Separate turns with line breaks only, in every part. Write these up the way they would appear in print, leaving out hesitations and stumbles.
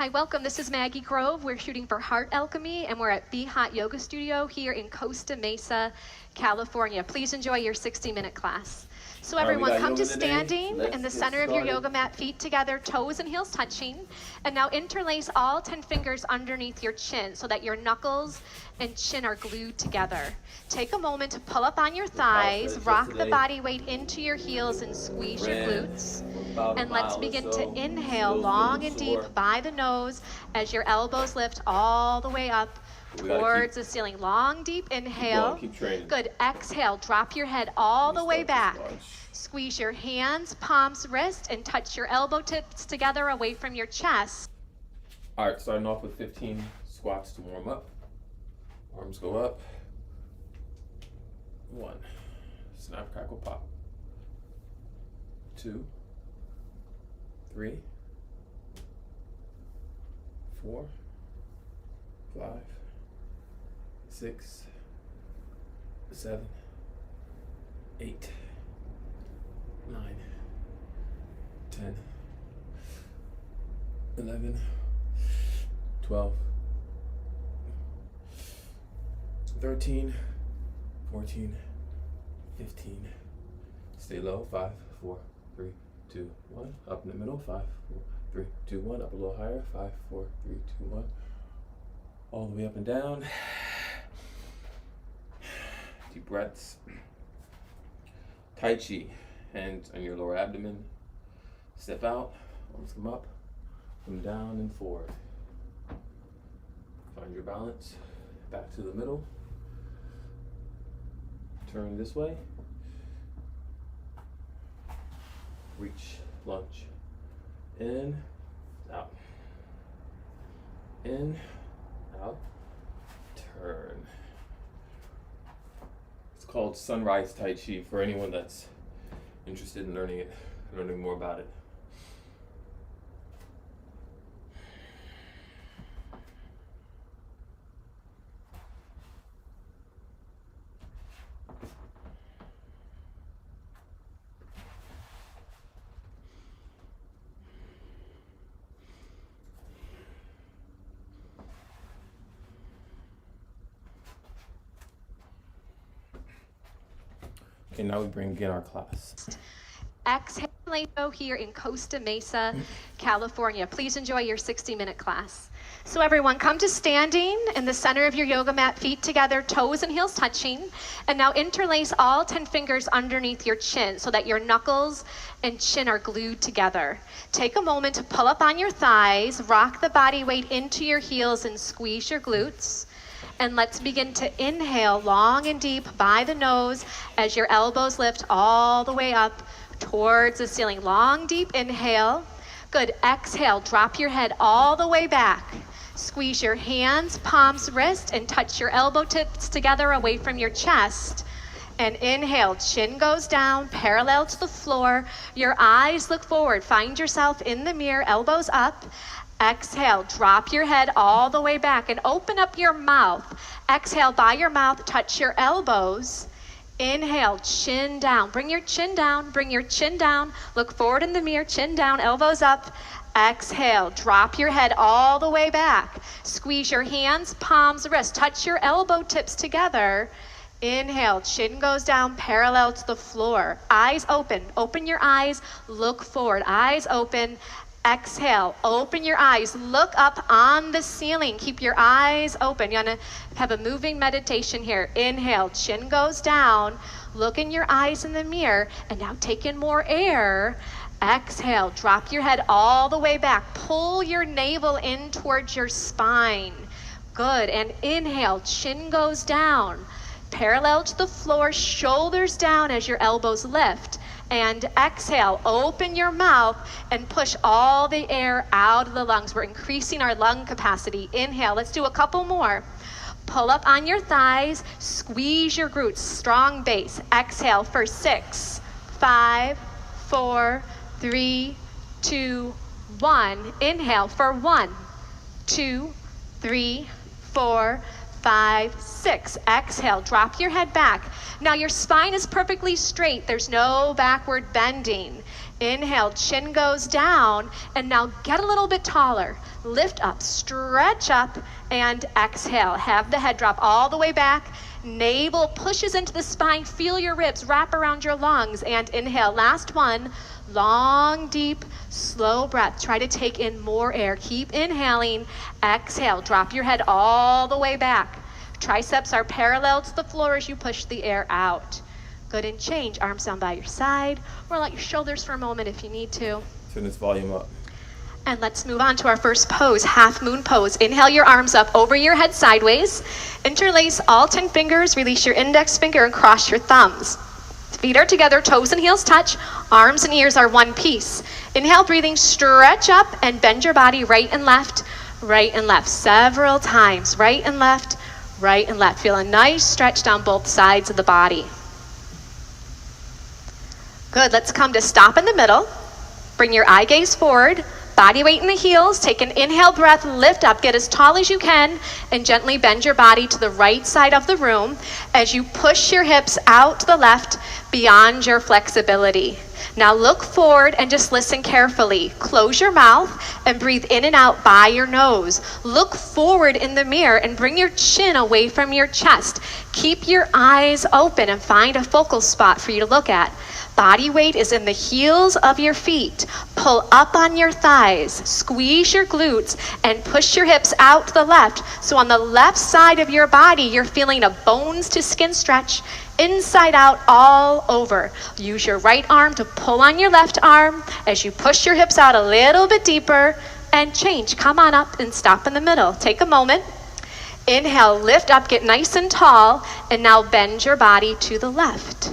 Hi, welcome. This is Maggie Grove. We're shooting for Heart Alchemy, and we're at Be Hot Yoga Studio here in Costa Mesa, California. Please enjoy your 60-minute class. So everyone, come to standing in the center of your yoga mat, feet together, toes and heels touching. And now interlace all 10 fingers underneath your chin so that your knuckles and chin are glued together. Take a moment to pull up on your thighs, rock the body weight into your heels and squeeze your glutes. And let's begin to inhale long and deep by the nose as your elbows lift all the way up towards the ceiling. Long, deep inhale. Good. Exhale. Drop your head all the way back. Squeeze your hands, palms, wrists, and touch your elbow tips together away from your chest.
All right, starting off with 15 squats to warm up. Arms go up. 1. Snap, crackle, pop. 2. 3. 4. 5. 6. 7. 8. 9. 10. 11. 12. 13. 14. 15. Stay low. 5, 4, 3, 2, 1. Up in the middle. 5, 4, 3, 2, 1. Up a little higher. 5, 4, 3, 2, 1. All the way up and down. Deep breaths. Tai Chi. Hands on your lower abdomen. Step out. Arms come up. Come down and forward. Find your balance. Back to the middle. Turn this way. Reach, lunge. In, out. In, out. Turn. It's called Sunrise Tai Chi for anyone that's interested in learning more about it. Okay, now we bring in our class.
Exhale here in Costa Mesa, California. Please enjoy your 60-minute class. So everyone, come to standing in the center of your yoga mat, feet together, toes and heels touching. And now interlace all 10 fingers underneath your chin so that your knuckles and chin are glued together. Take a moment to pull up on your thighs, rock the body weight into your heels and squeeze your glutes. And let's begin to inhale long and deep by the nose as your elbows lift all the way up towards the ceiling. Long, deep inhale. Good. Exhale. Drop your head all the way back. Squeeze your hands, palms, wrists, and touch your elbow tips together away from your chest. And inhale. Chin goes down, parallel to the floor. Your eyes look forward. Find yourself in the mirror, elbows up. Exhale, drop your head all the way back and open up your mouth. Exhale by your mouth, touch your elbows. Inhale, chin down. Bring your chin down, bring your chin down. Look forward in the mirror, chin down, elbows up. Exhale, drop your head all the way back. Squeeze your hands, palms, wrists. Touch your elbow tips together. Inhale, chin goes down, parallel to the floor. Eyes open. Open your eyes, look forward. Eyes open. Exhale, open your eyes, look up on the ceiling, keep your eyes open. You want to have a moving meditation here. Inhale, chin goes down, look in your eyes in the mirror, and now take in more air. Exhale, drop your head all the way back, pull your navel in towards your spine. Good, and inhale, chin goes down, parallel to the floor, shoulders down as your elbows lift. And exhale, open your mouth and push all the air out of the lungs. We're increasing our lung capacity. Inhale, let's do a couple more. Pull up on your thighs, squeeze your glutes, strong base. Exhale for 6, 5, 4, 3, 2, 1. Inhale for 1, 2, 3, 4, 5, 6. Exhale, drop your head back. Now your spine is perfectly straight. There's no backward bending. Inhale, chin goes down, and now get a little bit taller. Lift up, stretch up, and exhale. Have the head drop all the way back. Navel pushes into the spine. Feel your ribs wrap around your lungs, and inhale. Last one. Long, deep, slow breath. Try to take in more air. Keep inhaling. Exhale. Drop your head all the way back. Triceps are parallel to the floor as you push the air out. Good, and change. Arms down by your side, or let your shoulders for a moment if you need to.
Turn this volume up.
And let's move on to our first pose, half moon pose. Inhale your arms up over your head sideways. Interlace all 10 fingers, release your index finger and cross your thumbs. Feet are together, toes and heels touch, arms and ears are one piece. Inhale, breathing, stretch up and bend your body right and left several times. Right and left. Feel a nice stretch down both sides of the body. Good, let's come to stop in the middle. Bring your eye gaze forward, body weight in the heels. Take an inhale breath, lift up, get as tall as you can, and gently bend your body to the right side of the room as you push your hips out to the left beyond your flexibility. Now look forward and just listen carefully. Close your mouth and breathe in and out by your nose. Look forward in the mirror and bring your chin away from your chest. Keep your eyes open and find a focal spot for you to look at. Body weight is in the heels of your feet. Pull up on your thighs, squeeze your glutes, and push your hips out to the left. So on the left side of your body, you're feeling a bones to skin stretch, inside out all over. Use your right arm to pull on your left arm as you push your hips out a little bit deeper and change. Come on up and stop in the middle. Take a moment. Inhale, lift up, get nice and tall, and now bend your body to the left.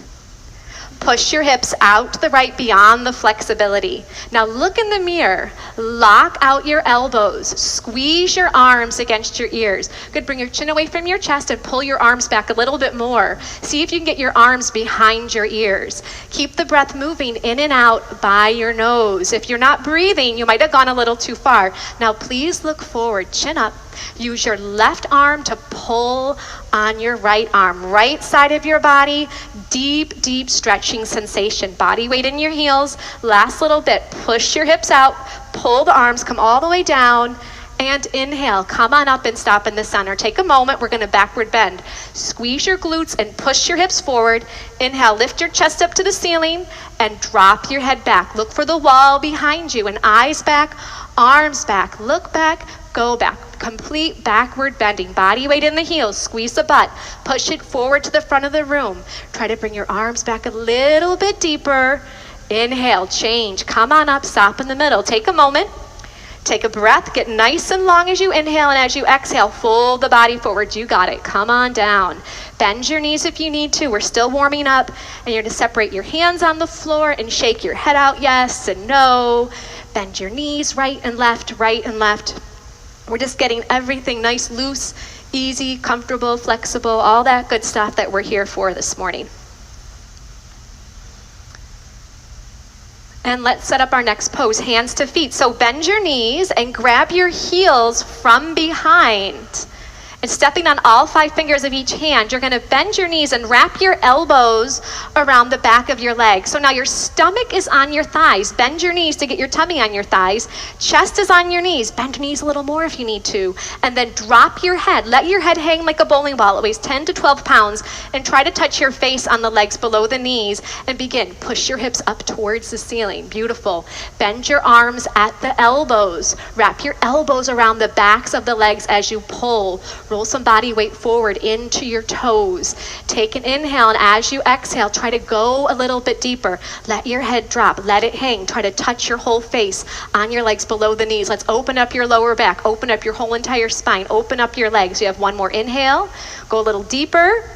Push your hips out to the right beyond the flexibility. Now look in the mirror. Lock out your elbows. Squeeze your arms against your ears. Good, bring your chin away from your chest and pull your arms back a little bit more. See if you can get your arms behind your ears. Keep the breath moving in and out by your nose. If you're not breathing, you might have gone a little too far. Now please look forward, chin up. Use your left arm to pull on your right arm. Right side of your body, deep, deep stretching sensation. Body weight in your heels. Last little bit. Push your hips out. Pull the arms, come all the way down. And inhale. Come on up and stop in the center. Take a moment. We're going to backward bend. Squeeze your glutes and push your hips forward. Inhale. Lift your chest up to the ceiling and drop your head back. Look for the wall behind you and eyes back, arms back. Look back. Go back. Complete backward bending. Body weight in the heels. Squeeze the butt. Push it forward to the front of the room. Try to bring your arms back a little bit deeper. Inhale. Change. Come on up. Stop in the middle. Take a moment. Take a breath. Get nice and long as you inhale, and as you exhale, fold the body forward. You got it. Come on down. Bend your knees if you need to. We're still warming up. And you're going to separate your hands on the floor and shake your head out yes and no. Bend your knees right and left, right and left. We're just getting everything nice, loose, easy, comfortable, flexible, all that good stuff that we're here for this morning. And let's set up our next pose, hands to feet. So bend your knees and grab your heels from behind. And stepping on all 5 fingers of each hand, you're going to bend your knees and wrap your elbows around the back of your legs. So now your stomach is on your thighs. Bend your knees to get your tummy on your thighs. Chest is on your knees. Bend your knees a little more if you need to. And then drop your head. Let your head hang like a bowling ball. It weighs 10 to 12 pounds. And try to touch your face on the legs below the knees. And begin. Push your hips up towards the ceiling. Beautiful. Bend your arms at the elbows. Wrap your elbows around the backs of the legs as you pull. Roll some body weight forward into your toes. Take an inhale, and as you exhale, try to go a little bit deeper. Let your head drop. Let it hang. Try to touch your whole face on your legs below the knees. Let's open up your lower back. Open up your whole entire spine. Open up your legs. You have one more inhale. Go a little deeper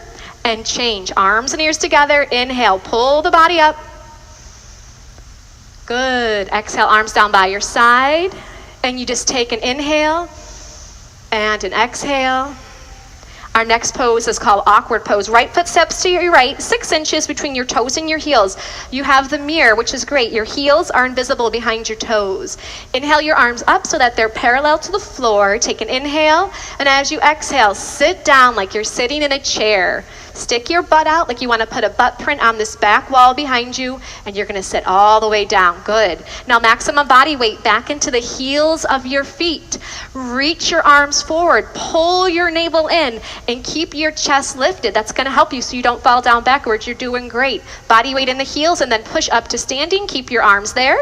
and change. Arms and ears together. Inhale. Pull the body up. Good. Exhale, arms down by your side. And you just take an inhale and an exhale. Our next pose is called awkward pose. Right foot steps to your right, 6 inches between your toes and your heels. You have the mirror, which is great. Your heels are invisible behind your toes. Inhale your arms up so that they're parallel to the floor. Take an inhale, and as you exhale, sit down like you're sitting in a chair. Stick your butt out like you want to put a butt print on this back wall behind you, and you're going to sit all the way down. Good. Now maximum body weight back into the heels of your feet. Reach your arms forward, pull your navel in, and keep your chest lifted. That's going to help you so you don't fall down backwards. You're doing great. Body weight in the heels, and then push up to standing. Keep your arms there.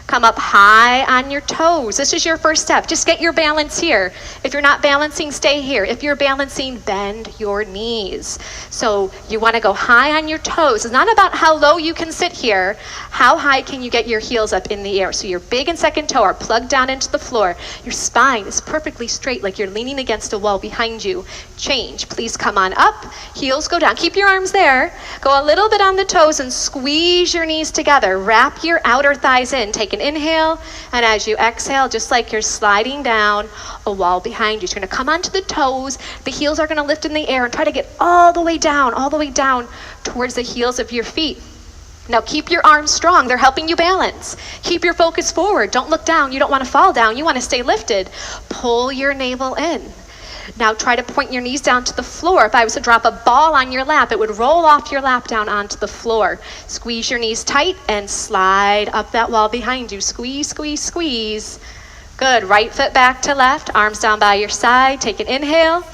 Come up high on your toes. This is your first step. Just get your balance here. If you're not balancing, stay here. If you're balancing, bend your knees. So you want to go high on your toes. It's not about how low you can sit here. How high can you get your heels up in the air? So your big and second toe are plugged down into the floor. Your spine is perfectly straight, like you're leaning against a wall behind you. Change. Please come on up. Heels go down. Keep your arms there. Go a little bit on the toes and squeeze your knees together. Wrap your outer thighs in. Take an inhale, and as you exhale, just like you're sliding down a wall behind you, you're going to come onto the toes. The heels are going to lift in the air and try to get all the way down towards the heels of your feet. Now keep your arms strong. They're helping you balance. Keep your focus forward. Don't look down. You don't want to fall down. You want to stay lifted. Pull your navel in. Now try to point your knees down to the floor. If I was to drop a ball on your lap, it would roll off your lap down onto the floor. Squeeze your knees tight and slide up that wall behind you. Squeeze, squeeze, squeeze. Good. Right foot back to left, arms down by your side. Take an inhale.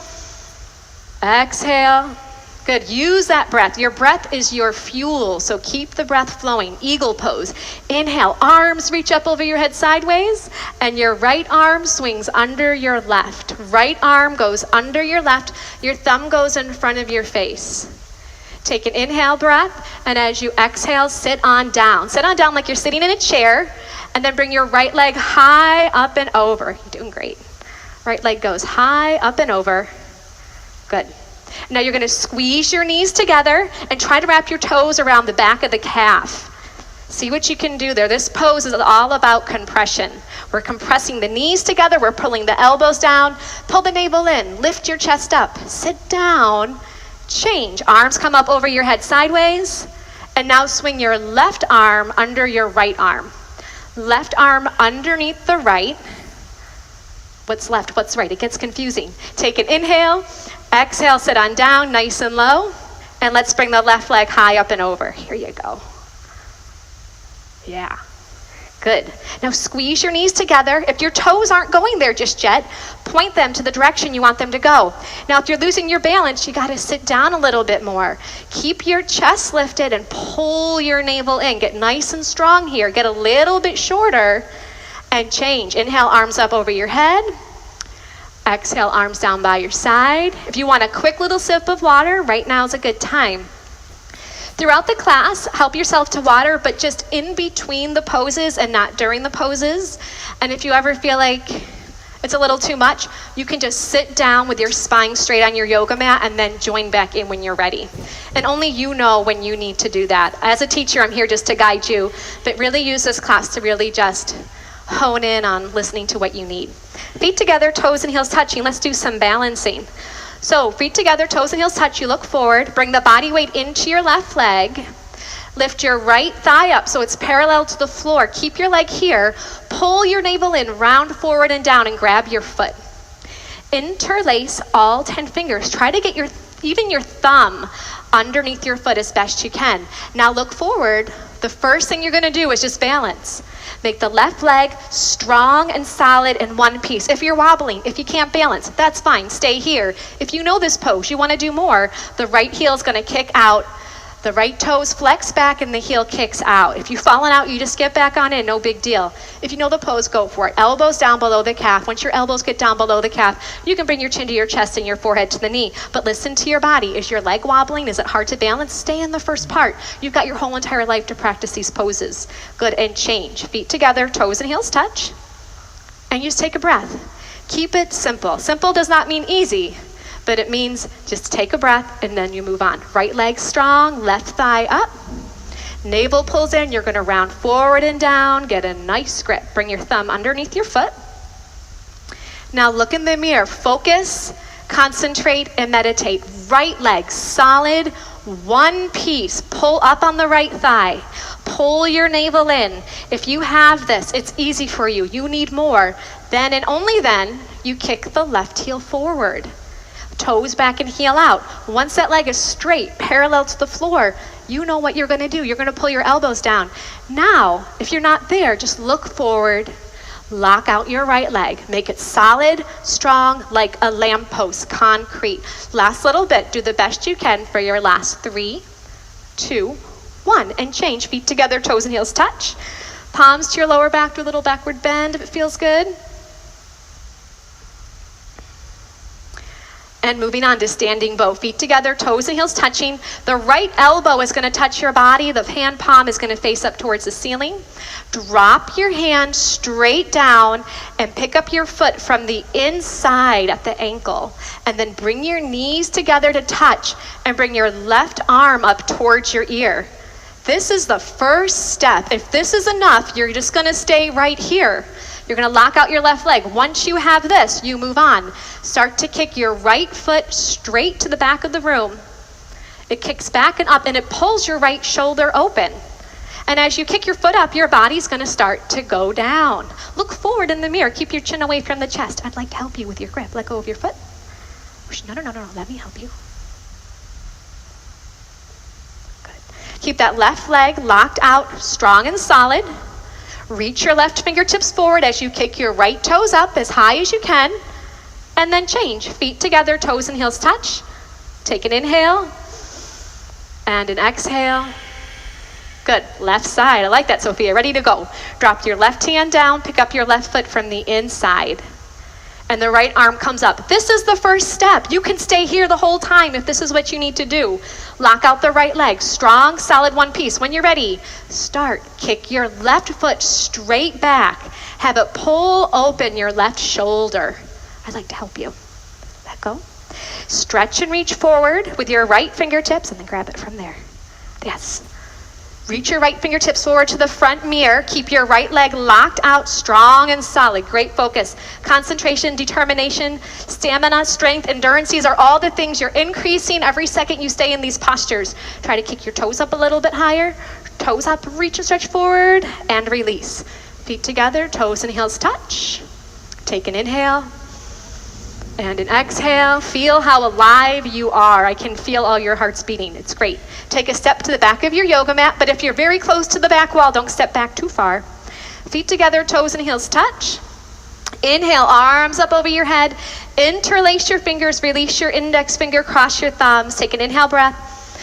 Exhale. Good. Use that breath. Your breath is your fuel, so keep the breath flowing. Eagle pose. Inhale. Arms reach up over your head sideways, and your right arm swings under your left. Right arm goes under your left. Your thumb goes in front of your face. Take an inhale breath, and as you exhale, sit on down. Sit on down like you're sitting in a chair, and then bring your right leg high up and over. You're doing great. Right leg goes high up and over. Good. Now you're going to squeeze your knees together and try to wrap your toes around the back of the calf. See what you can do there. This pose is all about compression. We're compressing the knees together. We're pulling the elbows down. Pull the navel in. Lift your chest up. Sit down. Change. Arms come up over your head sideways. And now swing your left arm under your right arm. Left arm underneath the right. What's left? What's right? It gets confusing. Take an inhale. Exhale, sit on down, nice and low. And let's bring the left leg high up and over. Here you go. Yeah. Good. Now squeeze your knees together. If your toes aren't going there just yet, point them to the direction you want them to go. Now if you're losing your balance, you got to sit down a little bit more. Keep your chest lifted and pull your navel in. Get nice and strong here. Get a little bit shorter and change. Inhale, arms up over your head. Exhale, arms down by your side. If you want a quick little sip of water, right now is a good time. Throughout the class, help yourself to water, but just in between the poses and not during the poses. And if you ever feel like it's a little too much, you can just sit down with your spine straight on your yoga mat and then join back in when you're ready. And only you know when you need to do that. As a teacher, I'm here just to guide you, but really use this class to really just hone in on listening to what you need. Feet together, toes and heels touching. Let's do some balancing. So feet together, toes and heels touch. You look forward. Bring the body weight into your left leg. Lift your right thigh up so it's parallel to the floor. Keep your leg here. Pull your navel in, round forward and down, and grab your foot. Interlace all 10 fingers. Try to get even your thumb underneath your foot as best you can. Now look forward. The first thing you're going to do is just balance. Make the left leg strong and solid in one piece. If you're wobbling, if you can't balance, that's fine. Stay here. If you know this pose, you want to do more, the right heel is going to kick out. The right toes flex back and the heel kicks out. If you've fallen out, you just get back on in, no big deal. If you know the pose, go for it. Elbows down below the calf. Once your elbows get down below the calf, you can bring your chin to your chest and your forehead to the knee. But listen to your body. Is your leg wobbling? Is it hard to balance? Stay in the first part. You've got your whole entire life to practice these poses. Good, and change. Feet together, toes and heels touch. And you just take a breath. Keep it simple. Simple does not mean easy, but it means just take a breath and then you move on. Right leg strong, left thigh up. Navel pulls in, you're gonna round forward and down, get a nice grip. Bring your thumb underneath your foot. Now look in the mirror, focus, concentrate, and meditate. Right leg solid, one piece. Pull up on the right thigh. Pull your navel in. If you have this, it's easy for you. You need more. Then and only then, you kick the left heel forward. Toes back and heel out. Once that leg is straight, parallel to the floor, you know what you're going to do. You're going to pull your elbows down. Now, if you're not there, just look forward. Lock out your right leg. Make it solid, strong, like a lamppost, concrete. Last little bit. Do the best you can for your last 3, 2, 1. And change. Feet together, toes and heels touch. Palms to your lower back. Do a little backward bend if it feels good. And moving on to standing bow. Feet together, toes and heels touching. The right elbow is going to touch your body. The hand palm is going to face up towards the ceiling. Drop your hand straight down and pick up your foot from the inside at the ankle. And then bring your knees together to touch and bring your left arm up towards your ear. This is the first step. If this is enough, you're just going to stay right here. You're going to lock out your left leg. Once you have this, you move on. Start to kick your right foot straight to the back of the room. It kicks back and up, and it pulls your right shoulder open. And as you kick your foot up, your body's going to start to go down. Look forward in the mirror. Keep your chin away from the chest. I'd like to help you with your grip. Let go of your foot. No. Let me help you. Good. Keep that left leg locked out, strong and solid. Reach your left fingertips forward as you kick your right toes up as high as you can. And then change. Feet together, toes and heels touch. Take an inhale and an exhale. Good. Left side. I like that, Sophia. Ready to go. Drop your left hand down. Pick up your left foot from the inside. And the right arm comes up. This is the first step. You can stay here the whole time if this is what you need to do. Lock out the right leg. Strong, solid one piece. When you're ready, start. Kick your left foot straight back. Have it pull open your left shoulder. I'd like to help you. Let go. Stretch and reach forward with your right fingertips and then grab it from there. Yes. Reach your right fingertips forward to the front mirror. Keep your right leg locked out, strong and solid. Great focus. Concentration, determination, stamina, strength, endurance. These are all the things you're increasing every second you stay in these postures. Try to kick your toes up a little bit higher. Toes up, reach and stretch forward, and release. Feet together, toes and heels touch. Take an inhale and an exhale. Feel how alive you are. I can feel all your hearts beating. It's great. Take a step to the back of your yoga mat, but if you're very close to the back wall, don't step back too far. Feet together, toes and heels touch. Inhale, arms up over your head. Interlace your fingers, release your index finger, cross your thumbs. Take an inhale breath.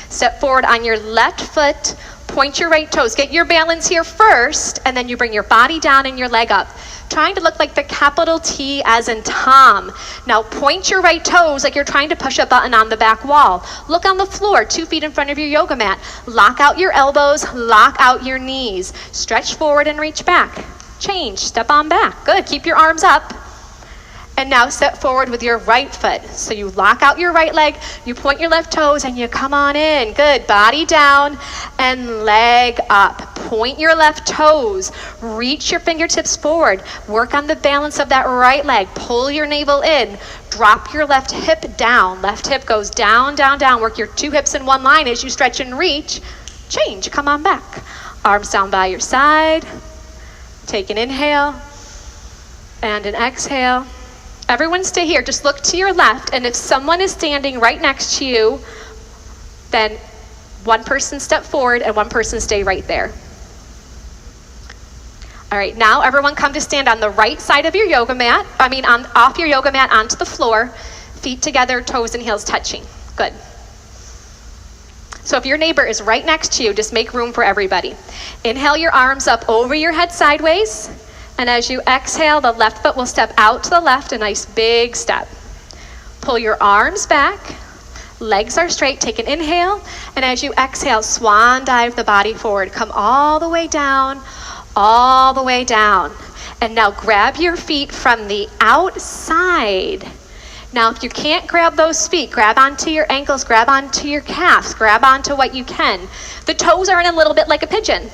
Step forward on your left foot. Point your right toes. Get your balance here first, and then you bring your body down and your leg up. Trying to look like the capital T as in Tom. Now point your right toes like you're trying to push a button on the back wall. Look on the floor, 2 feet in front of your yoga mat. Lock out your elbows, lock out your knees. Stretch forward and reach back. Change, step on back. Good, keep your arms up. And now step forward with your right foot. So you lock out your right leg, you point your left toes, and you come on in. Good, body down and leg up. Point your left toes, reach your fingertips forward. Work on the balance of that right leg. Pull your navel in. Drop your left hip down. Left hip goes down, down, down. Work your 2 hips in one line as you stretch and reach. Change, come on back. Arms down by your side. Take an inhale and an exhale. Everyone stay here. Just look to your left, and if someone is standing right next to you, then one person step forward and one person stay right there. All right, now everyone come to stand on the right side of your yoga mat. Off your yoga mat onto the floor. Feet together, toes and heels touching. Good. So if your neighbor is right next to you, just make room for everybody. Inhale your arms up over your head sideways. And as you exhale, the left foot will step out to the left, a nice big step. Pull your arms back. Legs are straight. Take an inhale. And as you exhale, swan dive the body forward. Come all the way down, all the way down. And now grab your feet from the outside. Now, if you can't grab those feet, grab onto your ankles, grab onto your calves, grab onto what you can. The toes are in a little bit like a pigeon.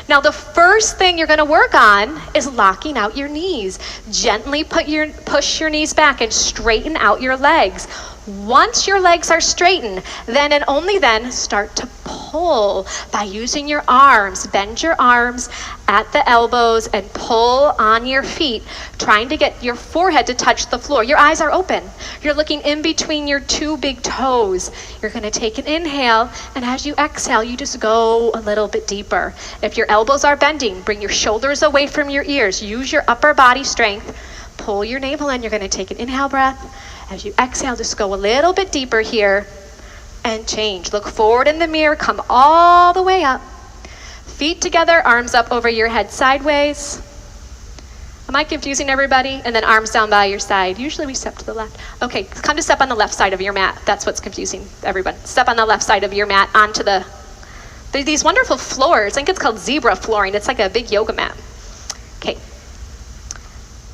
Now, the first thing you're going to work on is locking out your knees. Gently push your knees back and straighten out your legs. Once your legs are straightened, then and only then start to pull pull by using your arms. Bend your arms at the elbows and pull on your feet, trying to get your forehead to touch the floor. Your eyes are open. You're looking in between your two big toes. You're going to take an inhale, and as you exhale, you just go a little bit deeper. If your elbows are bending, bring your shoulders away from your ears. Use your upper body strength. Pull your navel in. You're going to take an inhale breath. As you exhale, just go a little bit deeper here and change. Look forward in the mirror. Come all the way up. Feet together, arms up over your head sideways. Am I confusing everybody? And then arms down by your side. Usually we step to the left. Okay, come to step on the left side of your mat. That's what's confusing everyone. Step on the left side of your mat onto these wonderful floors. I think it's called zebra flooring. It's like a big yoga mat. Okay.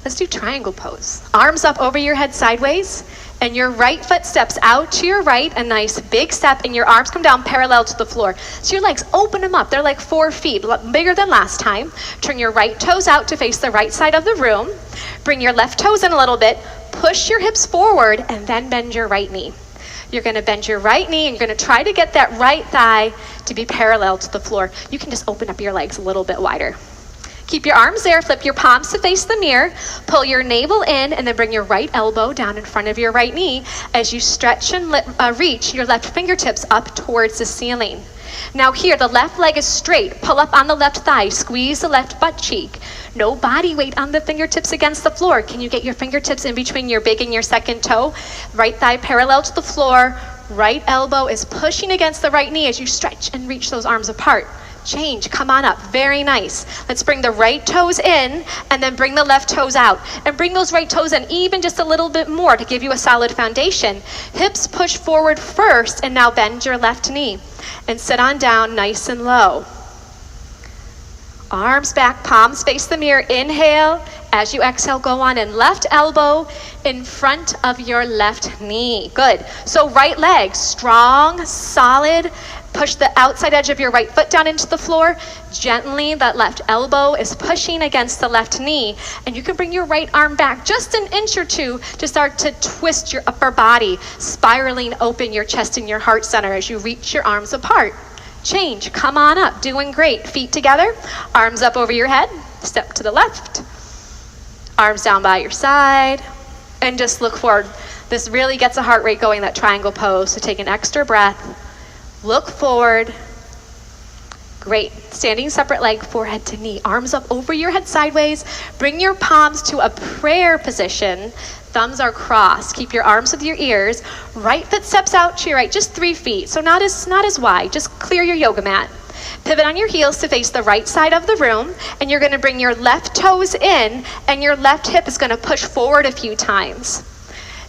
Let's do triangle pose. Arms up over your head sideways, and your right foot steps out to your right, a nice big step, and your arms come down parallel to the floor. So your legs, open them up. They're like 4 feet, bigger than last time. Turn your right toes out to face the right side of the room. Bring your left toes in a little bit. Push your hips forward, and then bend your right knee. You're going to bend your right knee, and you're going to try to get that right thigh to be parallel to the floor. You can just open up your legs a little bit wider. Keep your arms there, flip your palms to face the mirror, pull your navel in, and then bring your right elbow down in front of your right knee as you stretch and reach your left fingertips up towards the ceiling. Now here, the left leg is straight. Pull up on the left thigh, squeeze the left butt cheek. No body weight on the fingertips against the floor. Can you get your fingertips in between your big and your second toe? Right thigh parallel to the floor. Right elbow is pushing against the right knee as you stretch and reach those arms apart. Change, come on up, very nice. Let's bring the right toes in and then bring the left toes out. And bring those right toes in even just a little bit more to give you a solid foundation. Hips push forward first, and now bend your left knee. And sit on down nice and low. Arms back, palms face the mirror. Inhale. As you exhale, go on in. Left elbow in front of your left knee. Good. So right leg, strong, solid. Push the outside edge of your right foot down into the floor. Gently, that left elbow is pushing against the left knee. And you can bring your right arm back just an inch or two to start to twist your upper body, spiraling open your chest and your heart center as you reach your arms apart. Change, come on up, doing great. Feet together, arms up over your head, step to the left. Arms down by your side, and just look forward. This really gets a heart rate going, that triangle pose. So take an extra breath. Look forward. Great. Standing separate leg, forehead to knee. Arms up over your head sideways. Bring your palms to a prayer position. Thumbs are crossed. Keep your arms with your ears. Right foot steps out to your right, just 3 feet. So not as wide. Just clear your yoga mat. Pivot on your heels to face the right side of the room. And you're going to bring your left toes in, and your left hip is going to push forward a few times.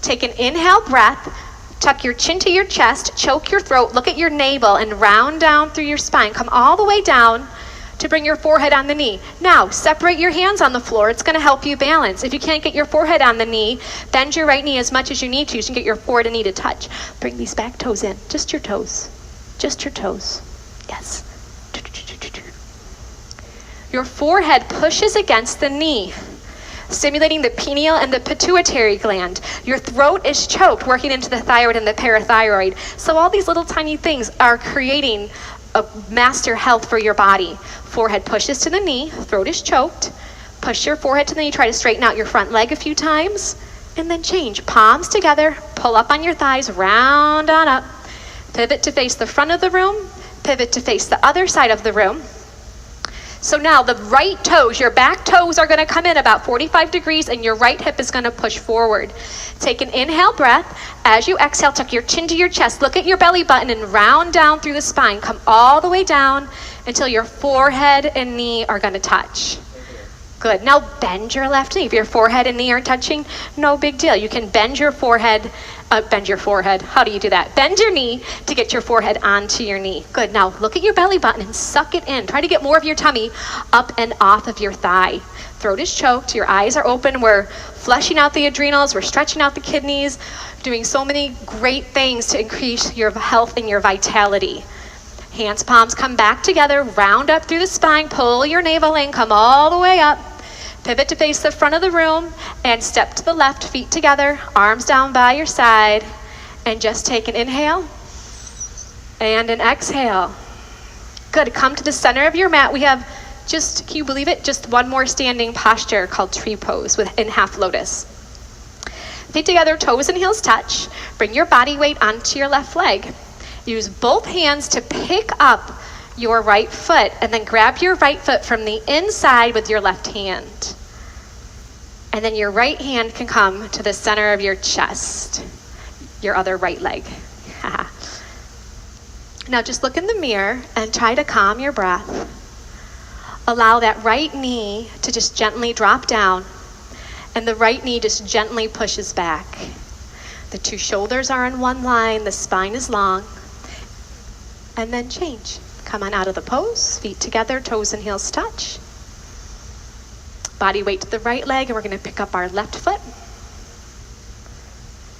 Take an inhale breath. Tuck your chin to your chest, choke your throat, look at your navel, and round down through your spine. Come all the way down to bring your forehead on the knee. Now, separate your hands on the floor. It's going to help you balance. If you can't get your forehead on the knee, bend your right knee as much as you need to. You can get your forehead and knee to touch. Bring these back toes in. Just your toes. Just your toes. Yes. Your forehead pushes against the knee, stimulating the pineal and the pituitary gland. Your throat is choked, working into the thyroid and the parathyroid. So all these little tiny things are creating a master health for your body. Forehead pushes to the knee, throat is choked. Push your forehead to the knee, try to straighten out your front leg a few times, and then change. Palms together, pull up on your thighs, round on up. Pivot to face the front of the room, pivot to face the other side of the room. So now the right toes, your back toes are going to come in about 45 degrees, and your right hip is going to push forward. Take an inhale breath. As you exhale, tuck your chin to your chest. Look at your belly button and round down through the spine. Come all the way down until your forehead and knee are going to touch. Good. Now bend your left knee. If your forehead and knee are touching, no big deal. You can bend your forehead. How do you do that? Bend your knee to get your forehead onto your knee. Good. Now look at your belly button and suck it in. Try to get more of your tummy up and off of your thigh. Throat is choked. Your eyes are open. We're flushing out the adrenals. We're stretching out the kidneys. Doing so many great things to increase your health and your vitality. Hands, palms come back together. Round up through the spine. Pull your navel in. Come all the way up. Pivot to face the front of the room and step to the left, feet together, arms down by your side, and just take an inhale and an exhale. Good, come to the center of your mat. We have just, can you believe it? Just one more standing posture called tree pose in half lotus. Feet together, toes and heels touch. Bring your body weight onto your left leg. Use both hands to pick up your right foot and then grab your right foot from the inside with your left hand. And then your right hand can come to the center of your chest, your other right leg. Now just look in the mirror and try to calm your breath. Allow that right knee to just gently drop down, and the right knee just gently pushes back. The two shoulders are in one line, the spine is long. And then change. Come on out of the pose, feet together, toes and heels touch. Body weight to the right leg, and we're going to pick up our left foot.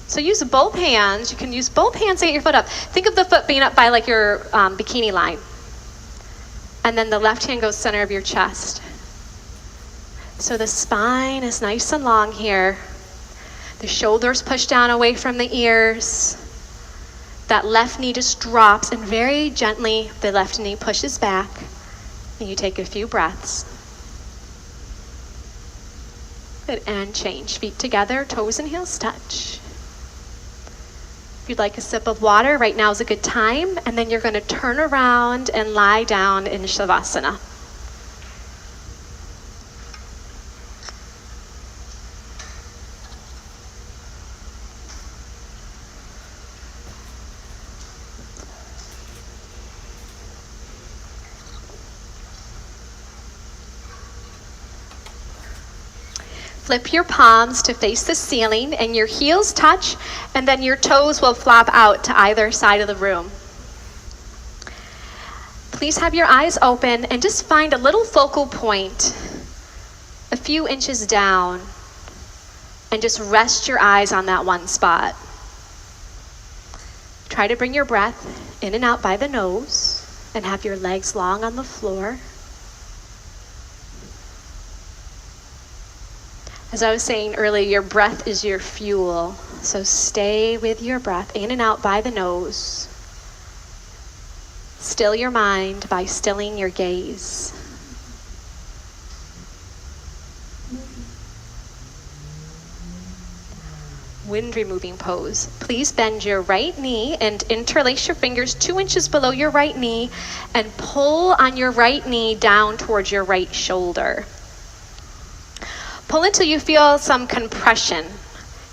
So use both hands. You can use both hands to get your foot up. Think of the foot being up by like your bikini line. And then the left hand goes center of your chest. So the spine is nice and long here. The shoulders push down away from the ears. That left knee just drops, and very gently the left knee pushes back. And you take a few breaths. Good, and change. Feet together, toes and heels touch. If you'd like a sip of water, right now is a good time, and then you're going to turn around and lie down in Shavasana. Flip your palms to face the ceiling and your heels touch, and then your toes will flop out to either side of the room. Please have your eyes open and just find a little focal point a few inches down and just rest your eyes on that one spot. Try to bring your breath in and out by the nose and have your legs long on the floor. As I was saying earlier, your breath is your fuel. So stay with your breath in and out by the nose. Still your mind by stilling your gaze. Wind removing pose. Please bend your right knee and interlace your fingers 2 inches below your right knee and pull on your right knee down towards your right shoulder. Pull until you feel some compression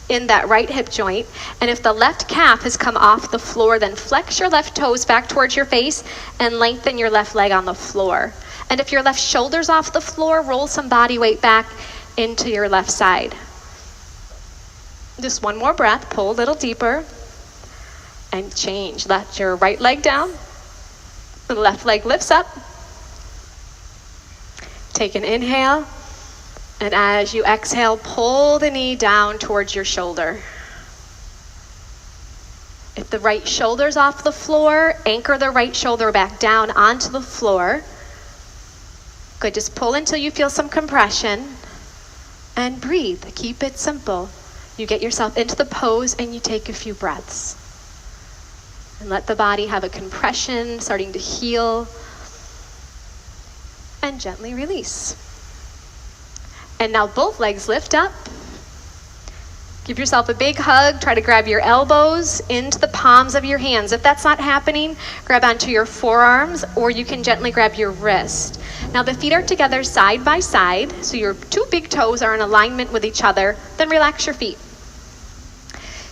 in that right hip joint. And if the left calf has come off the floor, then flex your left toes back towards your face and lengthen your left leg on the floor. And if your left shoulder's off the floor, roll some body weight back into your left side. Just one more breath, pull a little deeper and change. Let your right leg down, the left leg lifts up. Take an inhale. And as you exhale, pull the knee down towards your shoulder. If the right shoulder's off the floor, anchor the right shoulder back down onto the floor. Good, just pull until you feel some compression and breathe. Keep it simple. You get yourself into the pose and you take a few breaths. And let the body have a compression, starting to heal. And gently release. And now both legs lift up. Give yourself a big hug. Try to grab your elbows into the palms of your hands. If that's not happening, grab onto your forearms, or you can gently grab your wrist. Now the feet are together side by side, so your two big toes are in alignment with each other. Then relax your feet.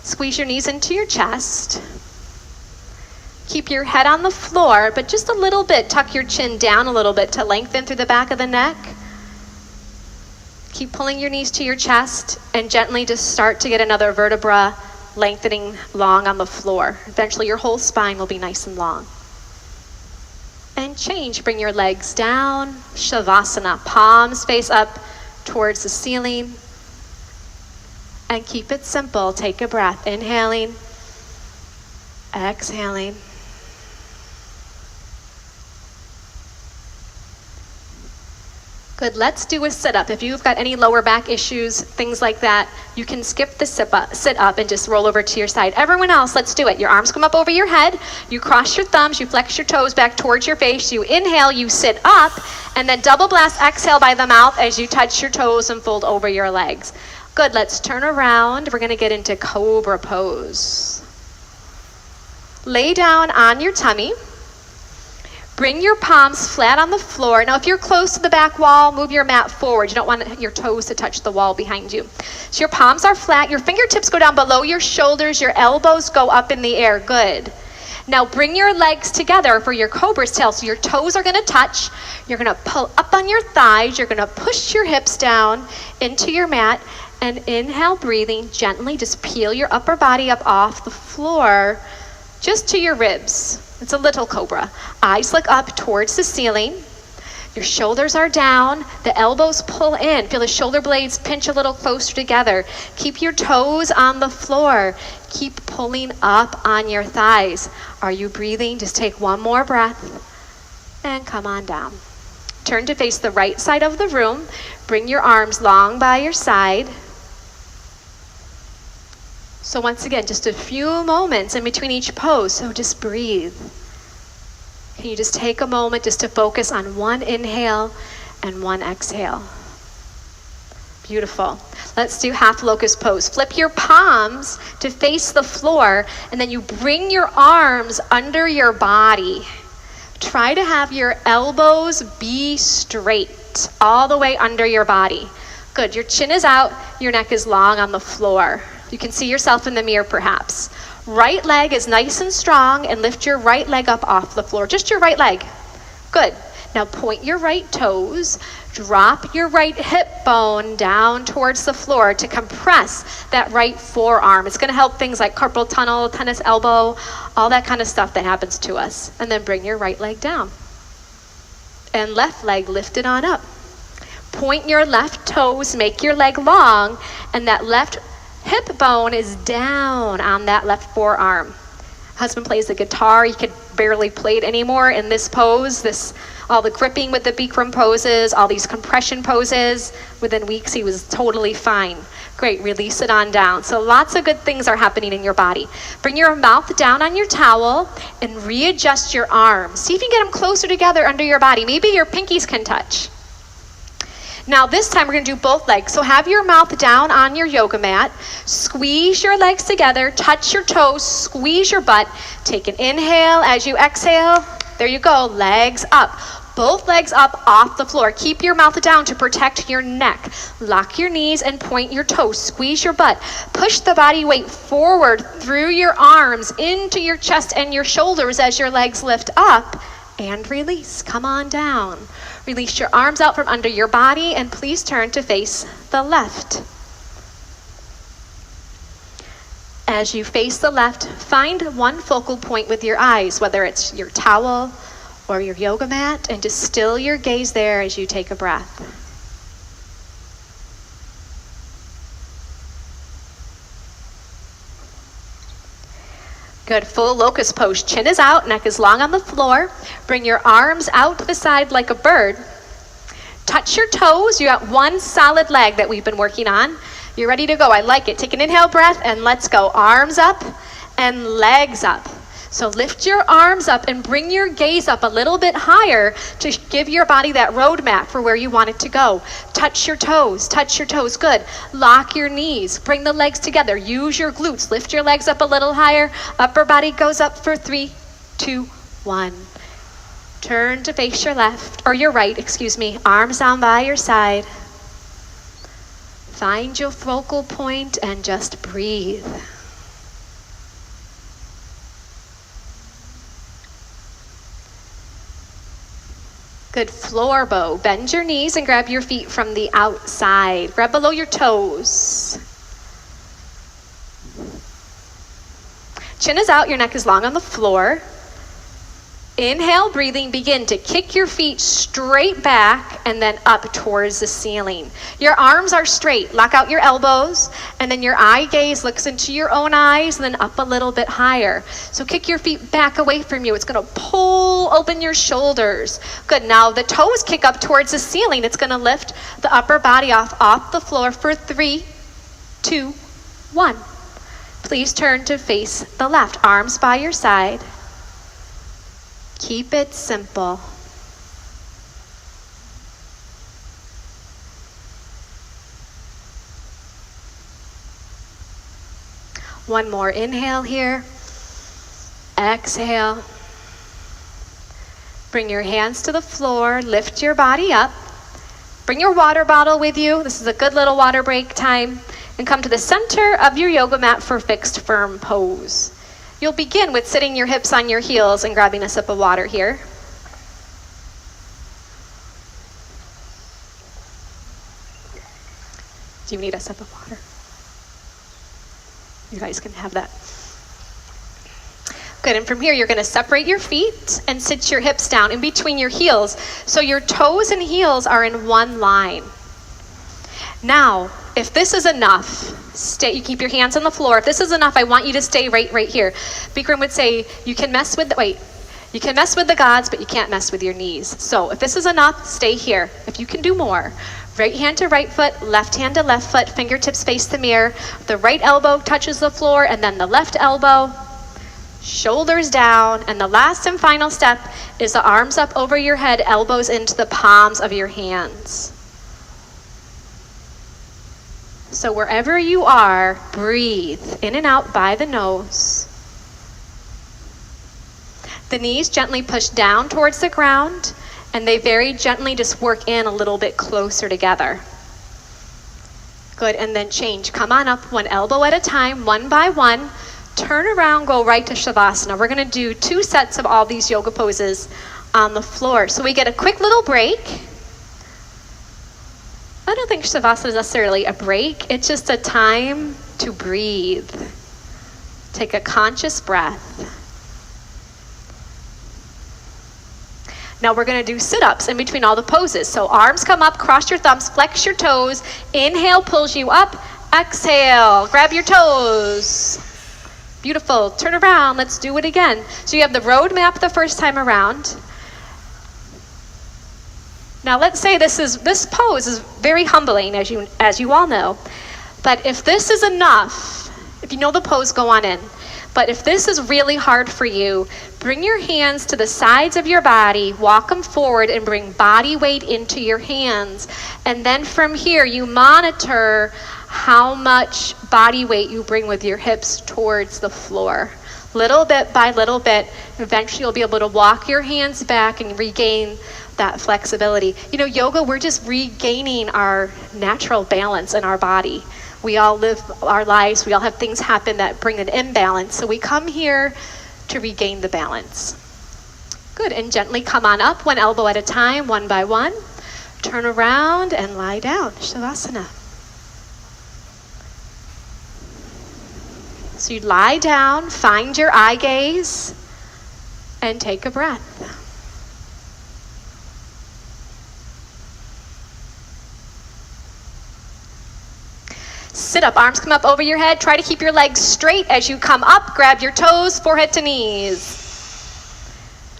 Squeeze your knees into your chest. Keep your head on the floor, but just a little bit. Tuck your chin down a little bit to lengthen through the back of the neck. Keep pulling your knees to your chest and gently just start to get another vertebra lengthening long on the floor. Eventually your whole spine will be nice and long. And change, bring your legs down, Shavasana, palms face up towards the ceiling. And keep it simple, take a breath, inhaling, exhaling. Good, let's do a sit-up. If you've got any lower back issues, things like that, you can skip the sit-up and just roll over to your side. Everyone else, let's do it. Your arms come up over your head, you cross your thumbs, you flex your toes back towards your face, you inhale, you sit up, and then double blast exhale by the mouth as you touch your toes and fold over your legs. Good, let's turn around. We're gonna get into Cobra pose. Lay down on your tummy. Bring your palms flat on the floor. Now, if you're close to the back wall, move your mat forward. You don't want your toes to touch the wall behind you. So your palms are flat. Your fingertips go down below your shoulders. Your elbows go up in the air. Good. Now, bring your legs together for your cobra's tail. So your toes are going to touch. You're going to pull up on your thighs. You're going to push your hips down into your mat. And inhale, breathing gently. Just peel your upper body up off the floor just to your ribs. It's a little cobra. Eyes look up towards the ceiling. Your shoulders are down. The elbows pull in. Feel the shoulder blades pinch a little closer together. Keep your toes on the floor. Keep pulling up on your thighs. Are you breathing? Just take one more breath and come on down. Turn to face the right side of the room. Bring your arms long by your side. So once again, just a few moments in between each pose, so just breathe. Can you just take a moment just to focus on one inhale and one exhale? Beautiful. Let's do half locust pose. Flip your palms to face the floor, and then you bring your arms under your body. Try to have your elbows be straight, all the way under your body. Good, your chin is out, your neck is long on the floor. You can see yourself in the mirror perhaps. Right leg is nice and strong, and lift your right leg up off the floor. Just your right leg. Good. Now point your right toes. Drop your right hip bone down towards the floor to compress that right forearm. It's going to help things like carpal tunnel, tennis elbow, all that kind of stuff that happens to us. And then bring your right leg down. And left leg lifted on up. Point your left toes, make your leg long, and that left hip bone is down on that left forearm. Husband plays the guitar. He could barely play it anymore in this pose. All the gripping with the Bikram poses, all these compression poses. Within weeks, he was totally fine. Great, release it on down. So lots of good things are happening in your body. Bring your mouth down on your towel and readjust your arms. See if you can get them closer together under your body. Maybe your pinkies can touch. Now this time we're going to do both legs. So have your mouth down on your yoga mat. Squeeze your legs together. Touch your toes. Squeeze your butt. Take an inhale as you exhale. There you go. Legs up. Both legs up off the floor. Keep your mouth down to protect your neck. Lock your knees and point your toes. Squeeze your butt. Push the body weight forward through your arms into your chest and your shoulders as your legs lift up. And release. Come on down. Release your arms out from under your body, and please turn to face the left. As you face the left, find one focal point with your eyes, whether it's your towel or your yoga mat, and just still your gaze there as you take a breath. Good, full locust pose. Chin is out, neck is long on the floor. Bring your arms out to the side like a bird. Touch your toes. You got one solid leg that we've been working on. You're ready to go. I like it. Take an inhale breath and let's go. Arms up and legs up. So lift your arms up and bring your gaze up a little bit higher to give your body that roadmap for where you want it to go. Touch your toes. Touch your toes. Good. Lock your knees. Bring the legs together. Use your glutes. Lift your legs up a little higher. Upper body goes up for 3, 2, 1. Turn to face your left, or your right, excuse me. Arms down by your side. Find your focal point and just breathe. Good, floor bow. Bend your knees and grab your feet from the outside. Grab below your toes. Chin is out, your neck is long on the floor. Inhale, breathing, begin to kick your feet straight back and then up towards the ceiling. Your arms are straight. Lock out your elbows, and then your eye gaze looks into your own eyes, and then up a little bit higher. So kick your feet back away from you. It's going to pull open your shoulders. Good. Now the toes kick up towards the ceiling. It's going to lift the upper body off the floor for 3, 2, 1. Please turn to face the left. Arms by your side. Keep it simple. One more inhale here. Exhale. Bring your hands to the floor. Lift your body up. Bring your water bottle with you. This is a good little water break time. And come to the center of your yoga mat for fixed firm pose. You'll begin with sitting your hips on your heels and grabbing a sip of water here. Do you need a sip of water? You guys can have that. Good, and from here you're going to separate your feet and sit your hips down in between your heels. So your toes and heels are in one line. Now, if this is enough, you keep your hands on the floor. If this is enough, I want you to stay right here. Bikram would say, you can mess with the gods, but you can't mess with your knees. So if this is enough, stay here. If you can do more, right hand to right foot, left hand to left foot, fingertips face the mirror. The right elbow touches the floor, and then the left elbow, shoulders down. And the last and final step is the arms up over your head, elbows into the palms of your hands. So wherever you are, breathe in and out by the nose. The knees gently push down towards the ground, and they very gently just work in a little bit closer together. Good, and then change. Come on up, one elbow at a time, one by one. Turn around, go right to Shavasana. We're going to do 2 sets of all these yoga poses on the floor. So we get a quick little break. I don't think Shavasana is necessarily a break. It's just a time to breathe. Take a conscious breath. Now we're going to do sit-ups in between all the poses. So arms come up, cross your thumbs, flex your toes. Inhale pulls you up. Exhale, grab your toes. Beautiful. Turn around. Let's do it again. So you have the road map the first time around. Now let's say this pose is very humbling, as you all know. But if this is enough, if you know the pose, go on in. But if this is really hard for you, bring your hands to the sides of your body, walk them forward, and bring body weight into your hands. And then from here, you monitor how much body weight you bring with your hips towards the floor. Little bit by little bit, eventually you'll be able to walk your hands back and regain that flexibility. You know, yoga, we're just regaining our natural balance in our body. We all live our lives, we all have things happen that bring an imbalance. So we come here to regain the balance. Good, and gently come on up, one elbow at a time, one by one. Turn around and lie down, Shavasana. So you lie down, find your eye gaze, and take a breath. Sit up, arms come up over your head. Try to keep your legs straight as you come up. Grab your toes, forehead to knees.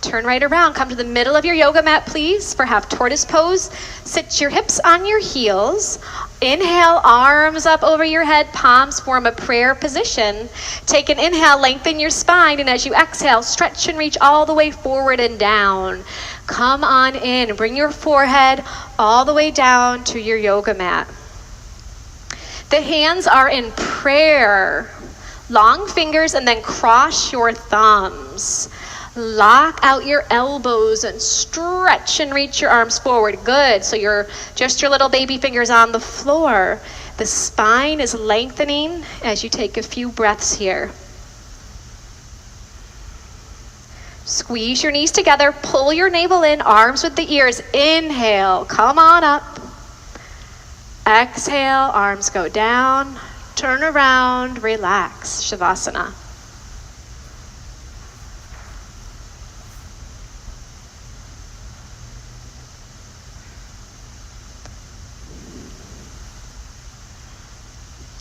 Turn right around. Come to the middle of your yoga mat, please, for half tortoise pose. Sit your hips on your heels. Inhale, arms up over your head, palms form a prayer position. Take an inhale, lengthen your spine, and as you exhale, stretch and reach all the way forward and down. Come on in. Bring your forehead all the way down to your yoga mat. The hands are in prayer. Long fingers, and then cross your thumbs. Lock out your elbows and stretch and reach your arms forward. Good. So your little baby fingers on the floor. The spine is lengthening as you take a few breaths here. Squeeze your knees together. Pull your navel in, arms with the ears. Inhale. Come on up. Exhale, arms go down, turn around, relax, Shavasana.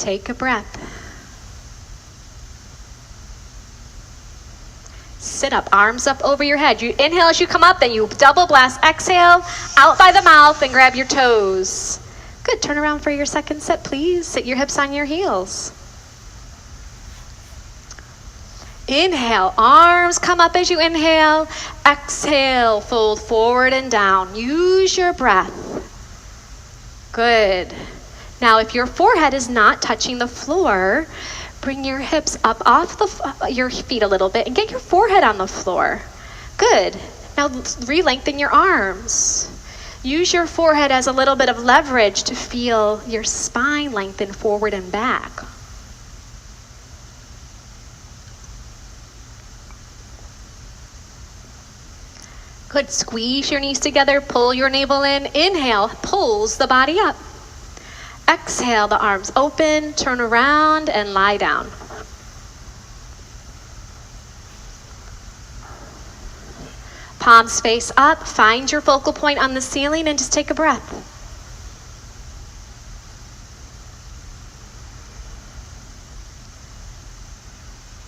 Take a breath. Sit up, arms up over your head. You inhale as you come up, then you double blast. Exhale, out by the mouth and grab your toes. Good, turn around for your second set, please. Sit your hips on your heels. Inhale, arms come up as you inhale. Exhale, fold forward and down. Use your breath. Good. Now, if your forehead is not touching the floor, bring your hips up off your feet a little bit and get your forehead on the floor. Good. Now, re-lengthen your arms. Use your forehead as a little bit of leverage to feel your spine lengthen forward and back. Good. Squeeze your knees together, pull your navel in. Inhale, pulls the body up. Exhale, the arms open, turn around and lie down. Palms face up, find your focal point on the ceiling and just take a breath.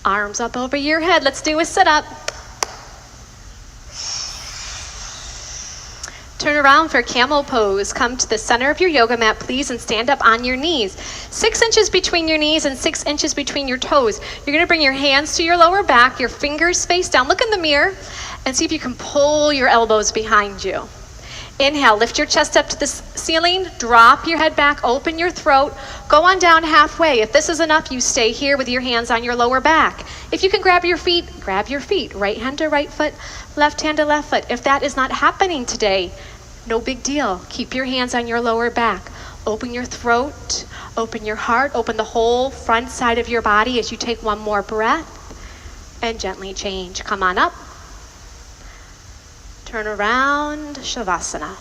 Arms up over your head. Let's do a sit-up. Turn around for camel pose. Come to the center of your yoga mat, please, and stand up on your knees. 6 inches between your knees and 6 inches between your toes. You're going to bring your hands to your lower back, your fingers face down. Look in the mirror and see if you can pull your elbows behind you. Inhale, lift your chest up to the ceiling, drop your head back, open your throat, go on down halfway. If this is enough, you stay here with your hands on your lower back. If you can grab your feet, right hand to right foot, left hand to left foot. If that is not happening today, no big deal. Keep your hands on your lower back. Open your throat, open your heart, open the whole front side of your body as you take one more breath and gently change. Come on up. Turn around, Shavasana.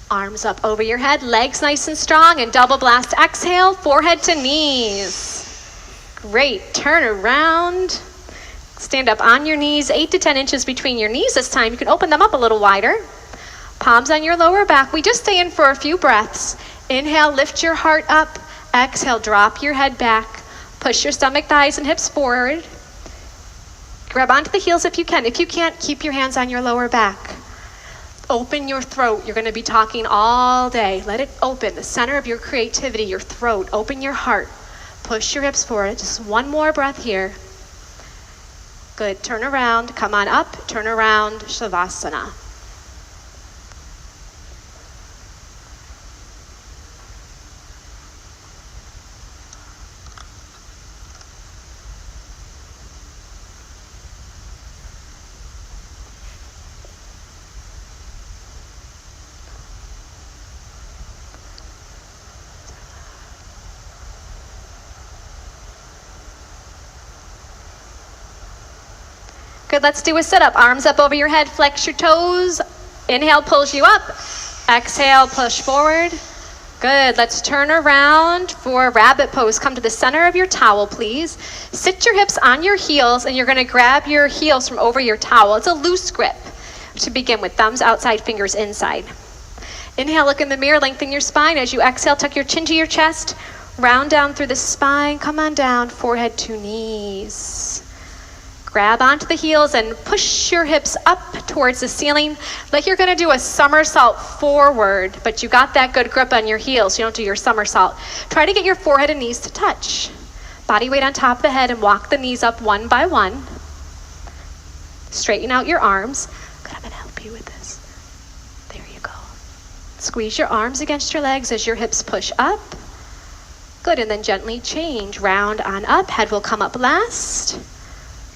Arms up over your head, legs nice and strong, and double blast. Exhale, forehead to knees. Great, turn around. Stand up on your knees, 8 to 10 inches between your knees this time. You can open them up a little wider. Palms on your lower back. We just stay in for a few breaths. Inhale, lift your heart up. Exhale, drop your head back. Push your stomach, thighs, and hips forward. Grab onto the heels if you can. If you can't, keep your hands on your lower back. Open your throat. You're going to be talking all day. Let it open, the center of your creativity, your throat. Open your heart. Push your hips forward. Just one more breath here. Good. Turn around. Come on up. Turn around. Shavasana. Good, let's do a sit-up. Arms up over your head, flex your toes. Inhale, pulls you up. Exhale, push forward. Good, let's turn around for rabbit pose. Come to the center of your towel, please. Sit your hips on your heels, and you're gonna grab your heels from over your towel. It's a loose grip to begin with, thumbs outside, fingers inside. Inhale, look in the mirror, lengthen your spine. As you exhale, tuck your chin to your chest, round down through the spine, come on down, forehead to knees. Grab onto the heels and push your hips up towards the ceiling like you're gonna do a somersault forward, but you got that good grip on your heels. You don't do your somersault. Try to get your forehead and knees to touch. Body weight on top of the head and walk the knees up one by one. Straighten out your arms. Good, I'm gonna help you with this. There you go. Squeeze your arms against your legs as your hips push up. Good, and then gently change. Round on up, head will come up last.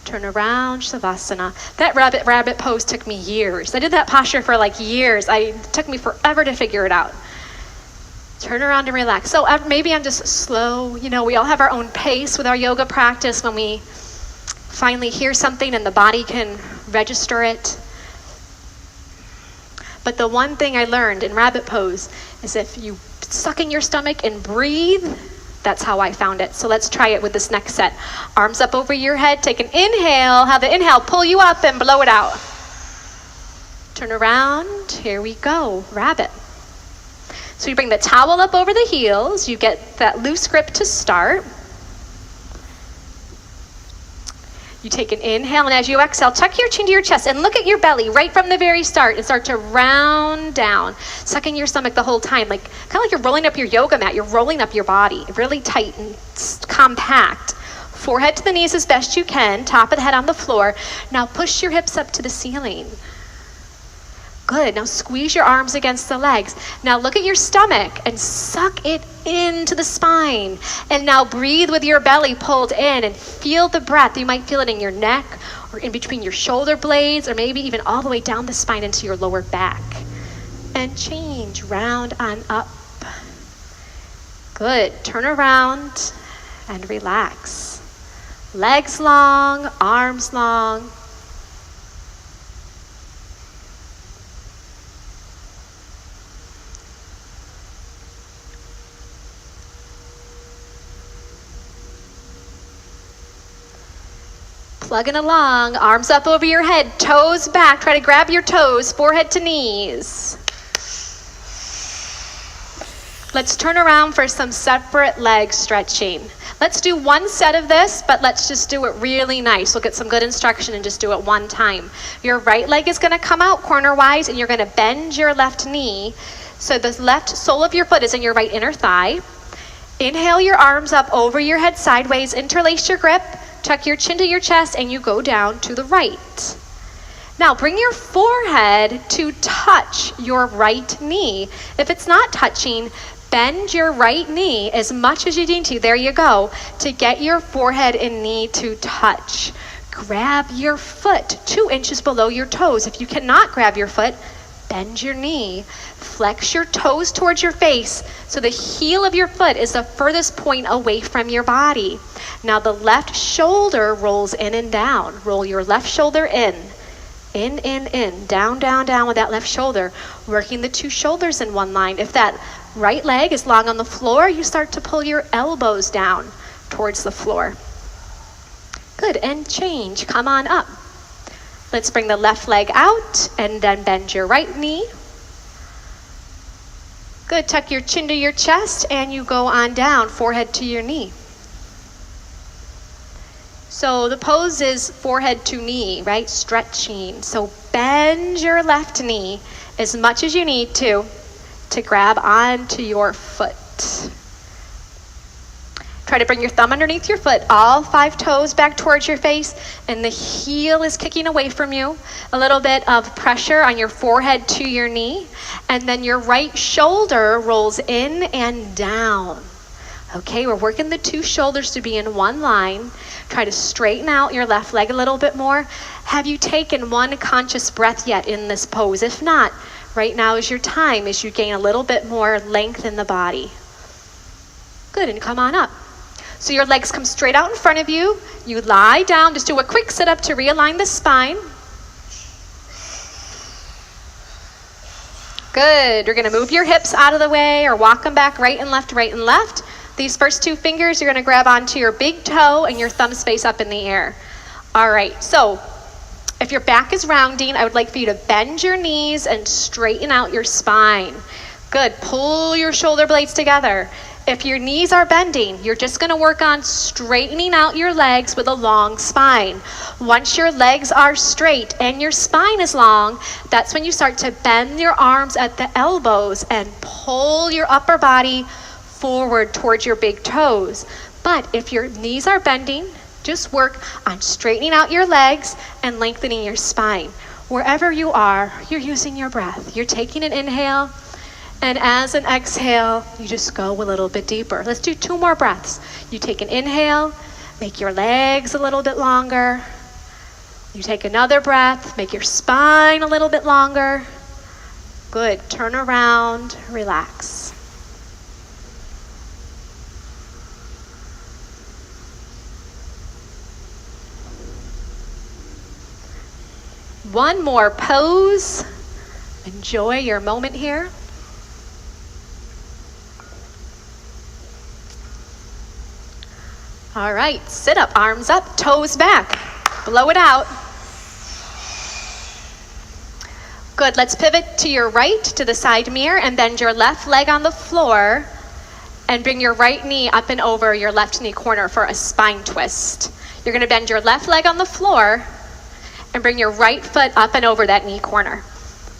Turn around, Shavasana. That rabbit pose took me years. I did that posture for like years. It took me forever to figure it out. Turn around and relax. So maybe I'm just slow. You know, we all have our own pace with our yoga practice when we finally hear something and the body can register it. But the one thing I learned in rabbit pose is if you suck in your stomach and breathe, that's how I found it. So let's try it with this next set. Arms up over your head, take an inhale, have the inhale pull you up and blow it out. Turn around, here we go, rabbit. So you bring the towel up over the heels, you get that loose grip to start. You take an inhale, and as you exhale, tuck your chin to your chest and look at your belly right from the very start and start to round down. Suck in your stomach the whole time, kind of like you're rolling up your yoga mat. You're rolling up your body really tight and compact. Forehead to the knees as best you can, top of the head on the floor. Now push your hips up to the ceiling. Good, now squeeze your arms against the legs. Now look at your stomach and suck it into the spine. And now breathe with your belly pulled in and feel the breath. You might feel it in your neck or in between your shoulder blades or maybe even all the way down the spine into your lower back. And change, round on up. Good, turn around and relax. Legs long, arms long. Plugging along, arms up over your head, toes back. Try to grab your toes, forehead to knees. Let's turn around for some separate leg stretching. Let's do one set of this, but let's just do it really nice. We'll get some good instruction and just do it one time. Your right leg is going to come out corner-wise, and you're going to bend your left knee. So the left sole of your foot is in your right inner thigh. Inhale your arms up over your head sideways, interlace your grip. Tuck your chin to your chest and you go down to the right. Now bring your forehead to touch your right knee. If it's not touching, bend your right knee as much as you need to. There you go. To get your forehead and knee to touch. Grab your foot 2 inches below your toes. If you cannot grab your foot, bend your knee. Flex your toes towards your face so the heel of your foot is the furthest point away from your body. Now the left shoulder rolls in and down. Roll your left shoulder in, down, down, down with that left shoulder, working the 2 shoulders in one line. If that right leg is long on the floor, you start to pull your elbows down towards the floor. Good, and change, come on up. Let's bring the left leg out and then bend your right knee. Good, tuck your chin to your chest and you go on down, forehead to your knee. So the pose is forehead to knee, right? Stretching. So bend your left knee as much as you need to grab onto your foot. Try to bring your thumb underneath your foot, all 5 toes back towards your face, and the heel is kicking away from you. A little bit of pressure on your forehead to your knee, and then your right shoulder rolls in and down. Okay, we're working the 2 shoulders to be in one line. Try to straighten out your left leg a little bit more. Have you taken one conscious breath yet in this pose? If not, right now is your time as you gain a little bit more length in the body. Good, and come on up. So your legs come straight out in front of you. You lie down, just do a quick sit up to realign the spine. Good, you're gonna move your hips out of the way or walk them back right and left, right and left. These first 2 fingers, you're gonna grab onto your big toe and your thumb space up in the air. All right, so if your back is rounding, I would like for you to bend your knees and straighten out your spine. Good, pull your shoulder blades together. If your knees are bending, you're just gonna work on straightening out your legs with a long spine. Once your legs are straight and your spine is long, that's when you start to bend your arms at the elbows and pull your upper body forward towards your big toes. But if your knees are bending, just work on straightening out your legs and lengthening your spine. Wherever you are, you're using your breath. You're taking an inhale, and as an exhale, you just go a little bit deeper. Let's do 2 more breaths. You take an inhale, make your legs a little bit longer. You take another breath, make your spine a little bit longer. Good, turn around, relax. One more pose, Enjoy your moment here. All right, sit up, arms up, toes back. Blow it out. Good, let's pivot to your right, to the side mirror, and bend your left leg on the floor, and bring your right knee up and over your left knee corner for a spine twist. You're gonna bend your left leg on the floor, and bring your right foot up and over that knee corner.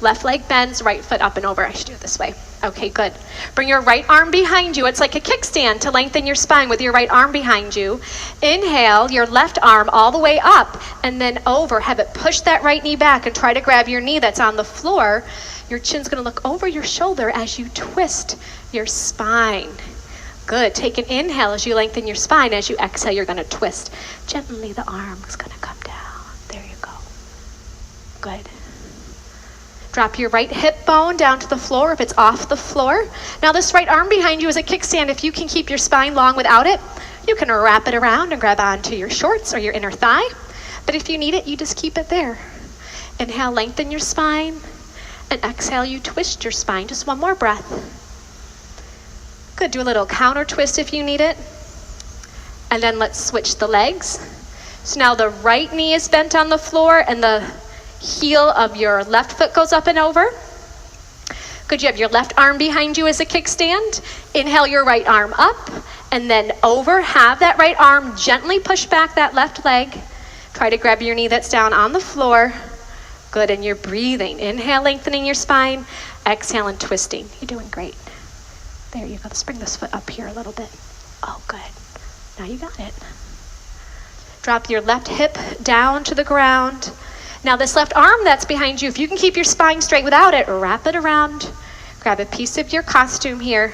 Left leg bends, right foot up and over. I should do it this way. Okay, good. Bring your right arm behind you. It's like a kickstand to lengthen your spine with your right arm behind you. Inhale, your left arm all the way up and then over. Have it push that right knee back and try to grab your knee that's on the floor. Your chin's gonna look over your shoulder as you twist your spine. Good. Take an inhale as you lengthen your spine. As you exhale, you're gonna twist. Gently, the arm is gonna come down. There you go. Good. Drop your right hip bone down to the floor if it's off the floor. Now this right arm behind you is a kickstand. If you can keep your spine long without it, you can wrap it around and grab onto your shorts or your inner thigh. But if you need it, you just keep it there. Inhale, lengthen your spine, and exhale, you twist your spine. Just one more breath. Good, do a little counter twist if you need it. And then let's switch the legs. So now the right knee is bent on the floor and the heel of your left foot goes up and over. Good, you have your left arm behind you as a kickstand. Inhale your right arm up and then over. Have that right arm gently push back that left leg. Try to grab your knee that's down on the floor. Good, and you're breathing. Inhale, lengthening your spine. Exhale and twisting. You're doing great. There you go. Let's bring this foot up here a little bit. Oh, good. Now you got it. Drop your left hip down to the ground. Now this left arm that's behind you, if you can keep your spine straight without it, wrap it around. Grab a piece of your costume here.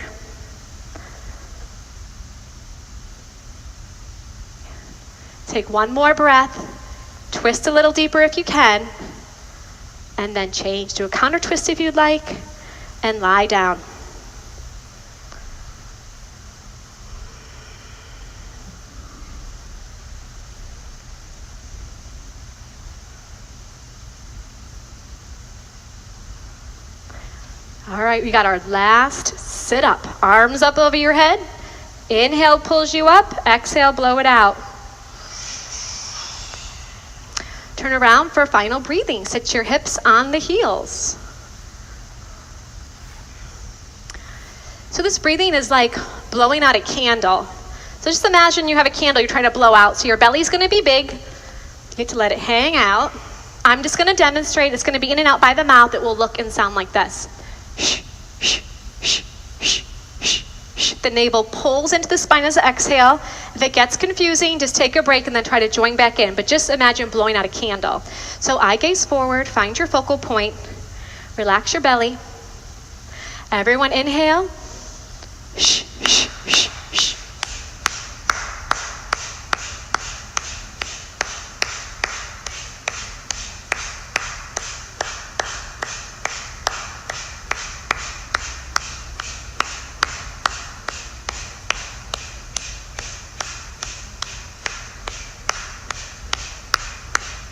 Take one more breath. Twist a little deeper if you can. And then change. Do a counter twist if you'd like. And lie down. All right, we got our last sit up. Arms up over your head. Inhale pulls you up. Exhale, blow it out. Turn around for final breathing. Sit your hips on the heels. So this breathing is like blowing out a candle. So just imagine you have a candle you're trying to blow out. So your belly's gonna be big. You get to let it hang out. I'm just gonna demonstrate. It's gonna be in and out by the mouth. It will look and sound like this. Shh, shh, shh, shh, shh, shh. The navel pulls into the spine as an exhale. If it gets confusing, just take a break and then try to join back in. But just imagine blowing out a candle. So eye gaze forward, find your focal point, relax your belly. Everyone inhale. Shh, shh, shh, shh.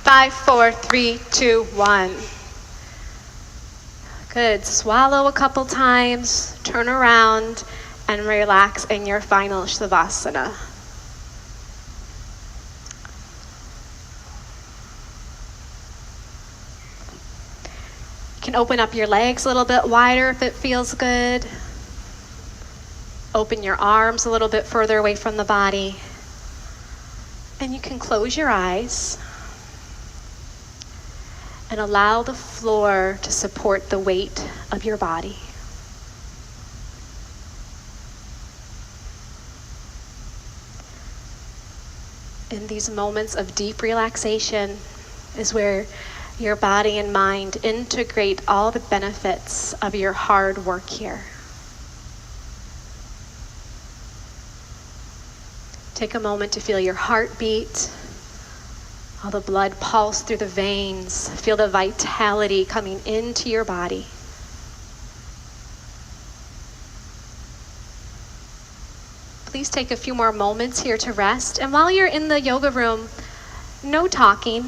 Five, four, three, two, one. Good. Swallow a couple times, turn around, and relax in your final Shavasana. You can open up your legs a little bit wider if it feels good. Open your arms a little bit further away from the body. And you can close your eyes. And allow the floor to support the weight of your body. In these moments of deep relaxation is where your body and mind integrate all the benefits of your hard work here. Take a moment to feel your heartbeat. All the blood pulse through the veins. Feel the vitality coming into your body. Please take a few more moments here to rest. And while you're in the yoga room, no talking.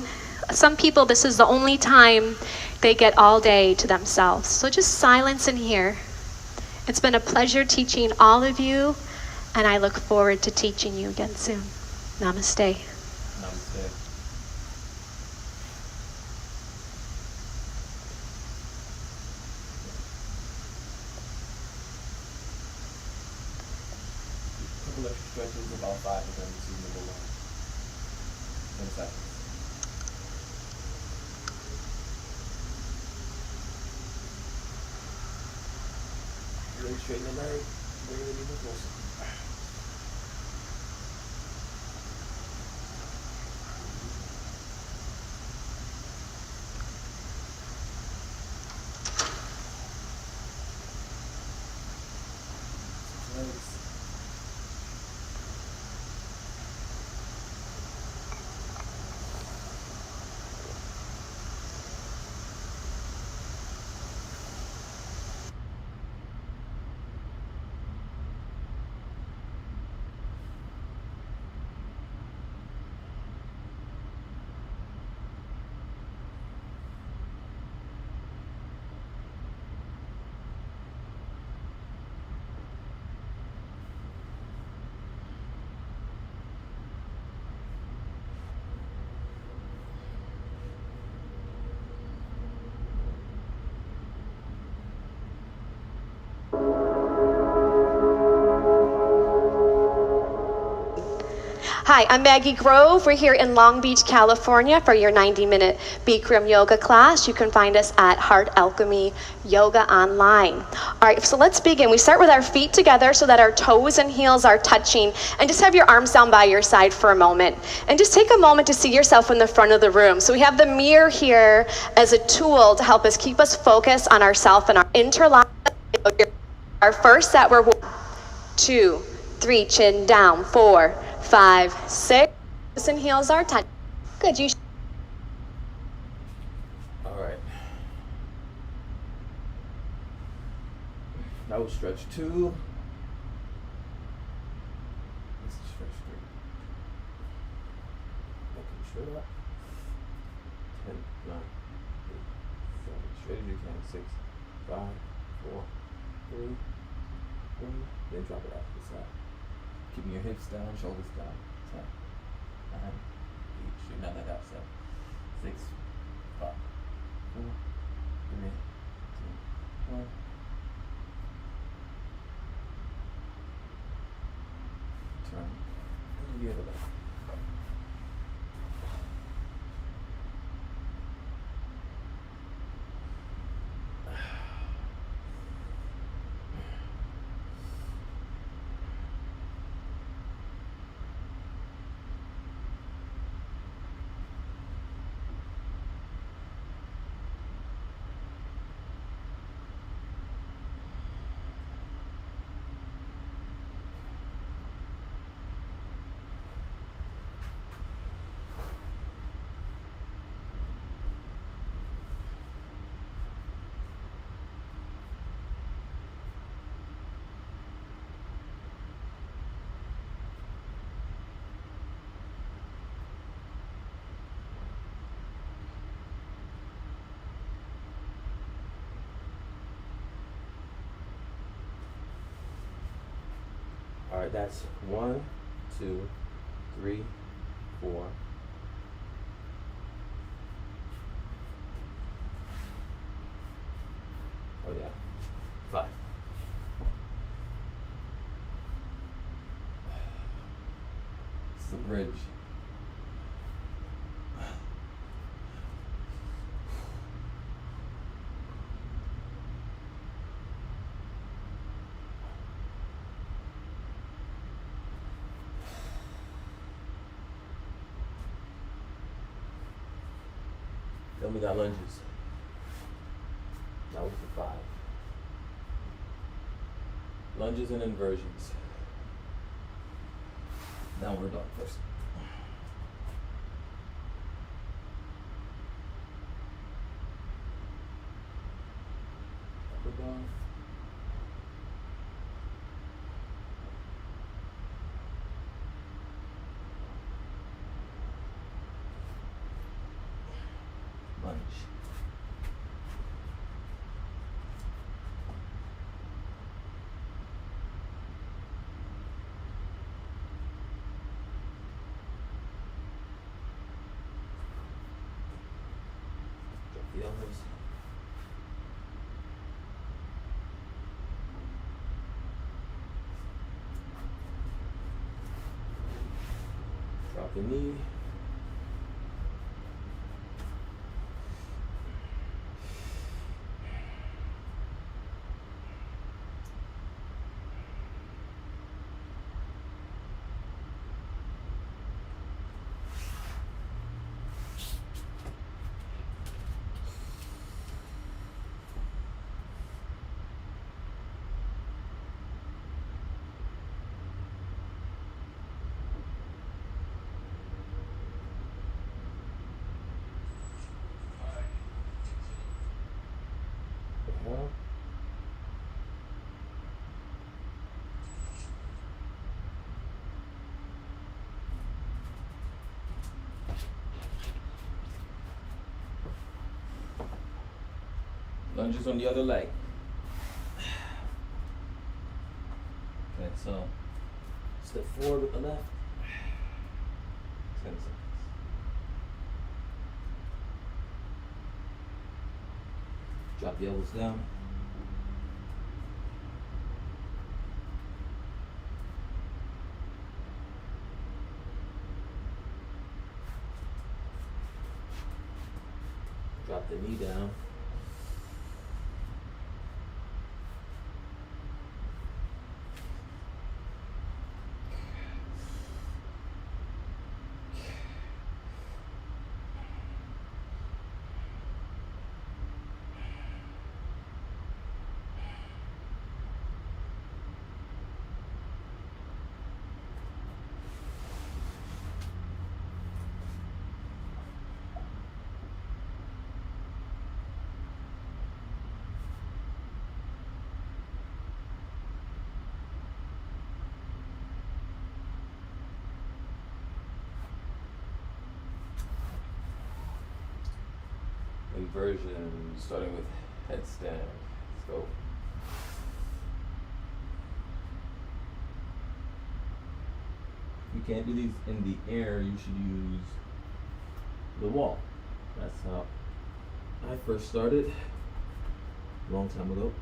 Some people, this is the only time they get all day to themselves. So just silence in here. It's been a pleasure teaching all of you, and I look forward to teaching you again soon. Namaste.
Namaste. Couple extra stretches, about 5 of them to number 1. 10 seconds. Really straighten the leg, bring it even closer. Switch legs.
Hi, I'm Maggie Grove. We're here in Long Beach, California for your 90-minute Bikram yoga class. You can find us at Heart Alchemy Yoga Online. All right, so let's begin. We start with our feet together so that our toes and heels are touching, and just have your arms down by your side for a moment. And just take a moment to see yourself in the front of the room. So we have the mirror here as a tool to help us keep us focused on ourself and our interlock. Our first set, we're 1, 2, 3, chin down, 4, 5, 6. Toes and heels are touching. Good. You.
All right. That was stretch 2. This is stretch 3. Looking straight up. 10, 9, 8, 7. Straight as you can. 6, 5, 4, 3, 2. Then drop it out to the side. Keeping your hips down, shoulders down. 10, 9, 8. Straighten out that outside. 6, 5, 4, 3, 2, 1. Turn. And the other leg. All right, that's 1, 2, 3, 4. Oh yeah, 5. It's the bridge. Then we got lunges. That was the 5. Lunges and inversions. Downward dog first. Upward dog. Lunge. the elbows. Drop the knee. Inhale. Lunges on the other leg. Okay, so step forward with the left. 10 seconds. Drop the elbows down. Drop the knee down. Inversion, starting with headstand. Let's go. If you can't do these in the air, you should use the wall. That's how I first started a long time ago.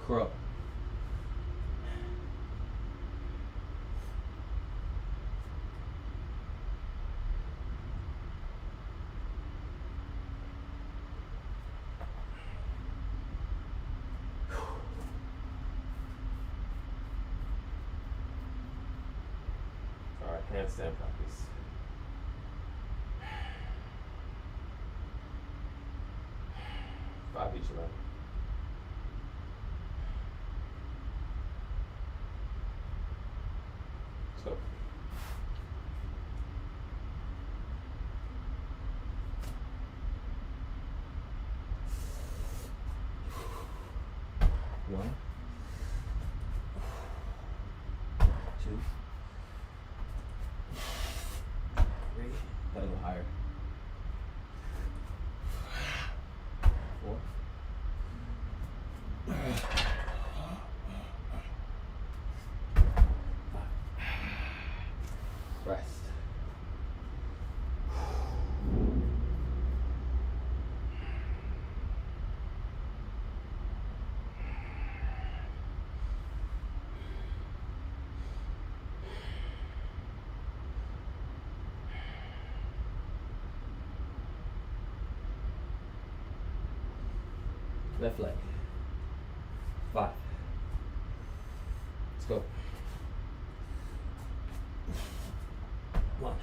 Crow. All right, handstand practice. Five each leg. Let's go. One, two, three. Gotta go higher. 4, Left leg. 5. Let's go. 1,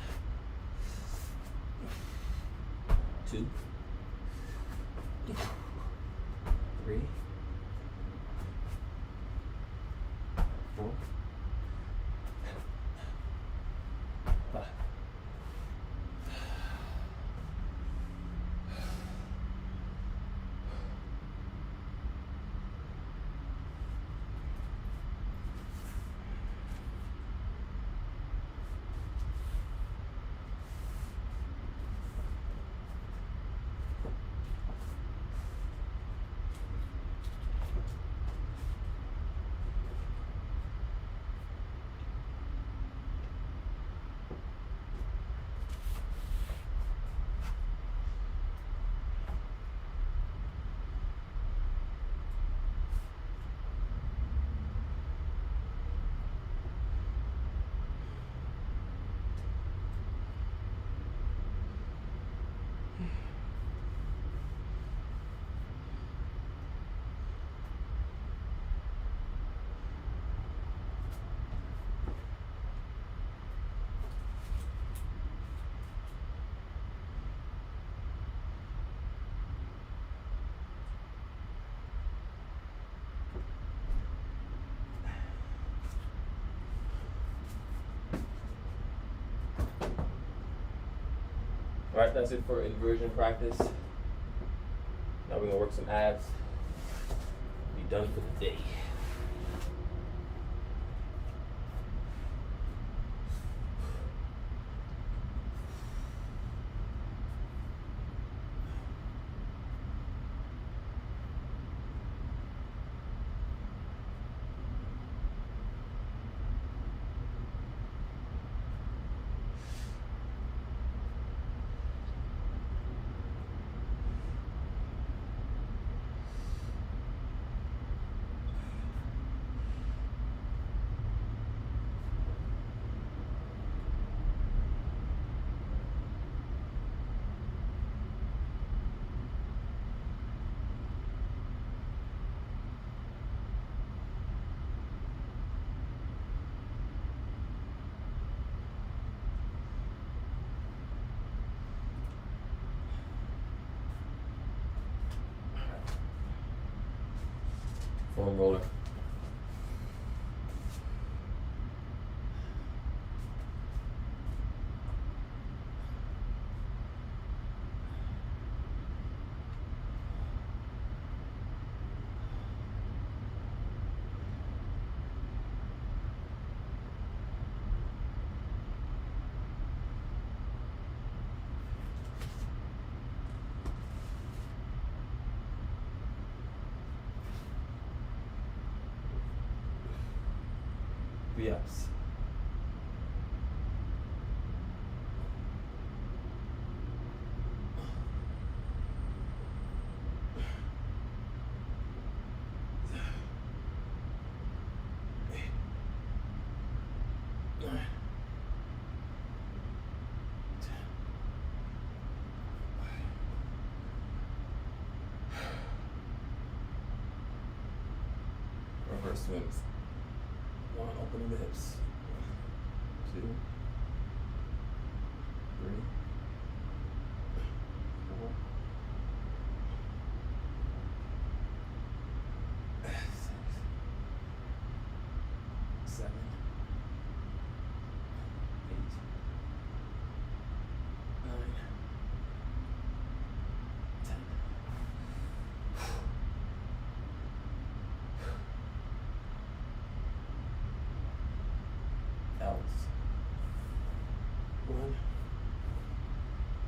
2, 3, 4, 5. Alright, that's it for inversion practice. Now we're gonna work some abs. Be done for the day. Foam roller. V-ups. Reverse swings. 1, opening the hips. 2, 3, 4, 6, 7, 8, 9, 10. Else. 1,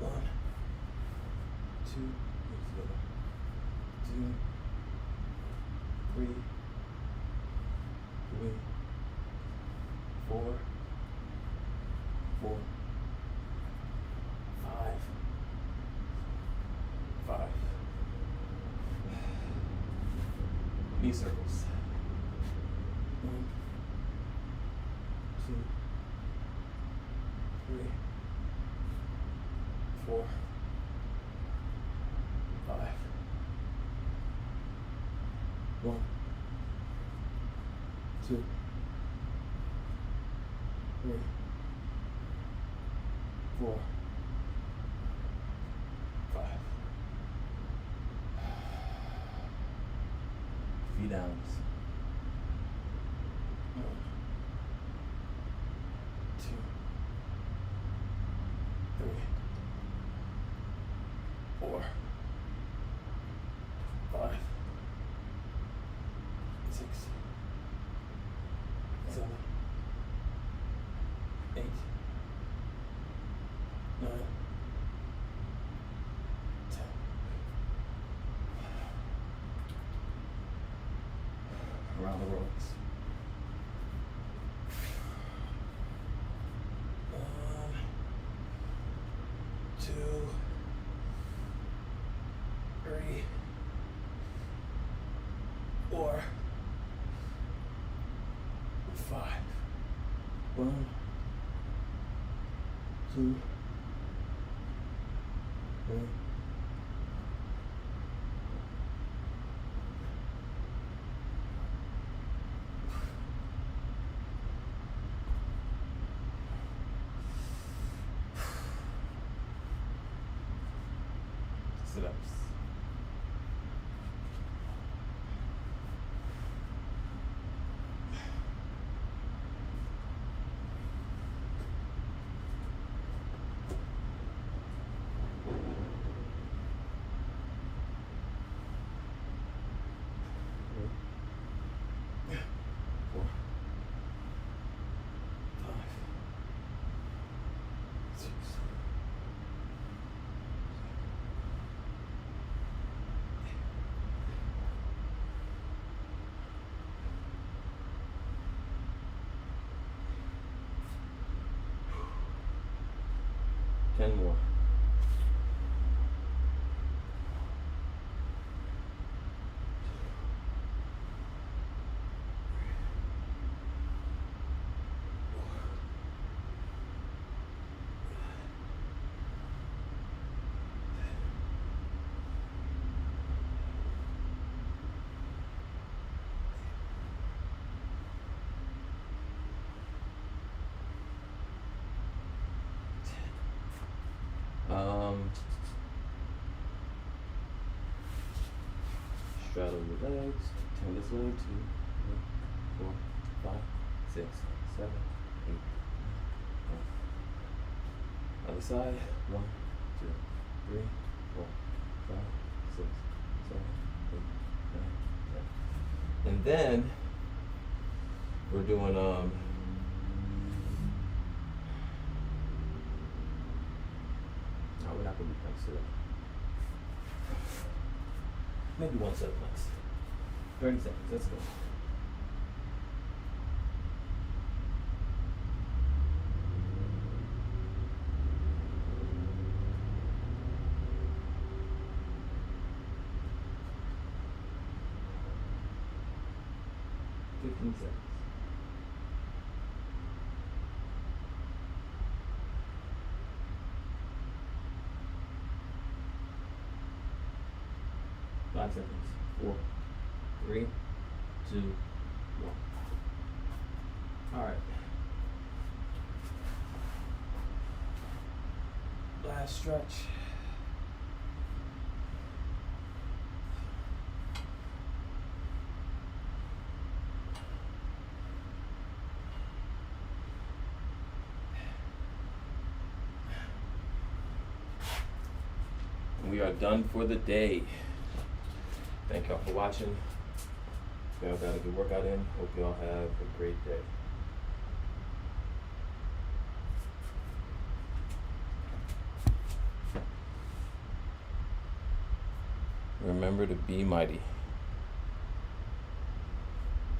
1, 2, 2, 3, 3, 4, 4, 5, 5. Knee circles. 1, 2, 3, 4, 5, 1, 2, 3, 4, 5. Feet downs. 1, 2, 3, 4, 5, 6, 7, 8, 9, 10. Around the ropes. 1, 2, 3, 4, 5. 1, 2, 3. Sit-ups. Four, 5, 6, 10 more. Straddle your legs. Turn this way. 2, 3, 4, 5, 6, 7, 8, 9. Other side. 1, 2, 3, 4, 5, 6, 7, 8, 9, 10. And then we're doing no, we're not gonna be planks today. Maybe one set of planks. 30 seconds, let's go. Seconds. 5 seconds. 4, 3, 2, 1. All right. Last stretch. We are done for the day. Thank y'all for watching. Y'all got a good workout in. Hope y'all have a great day. Remember to be mighty.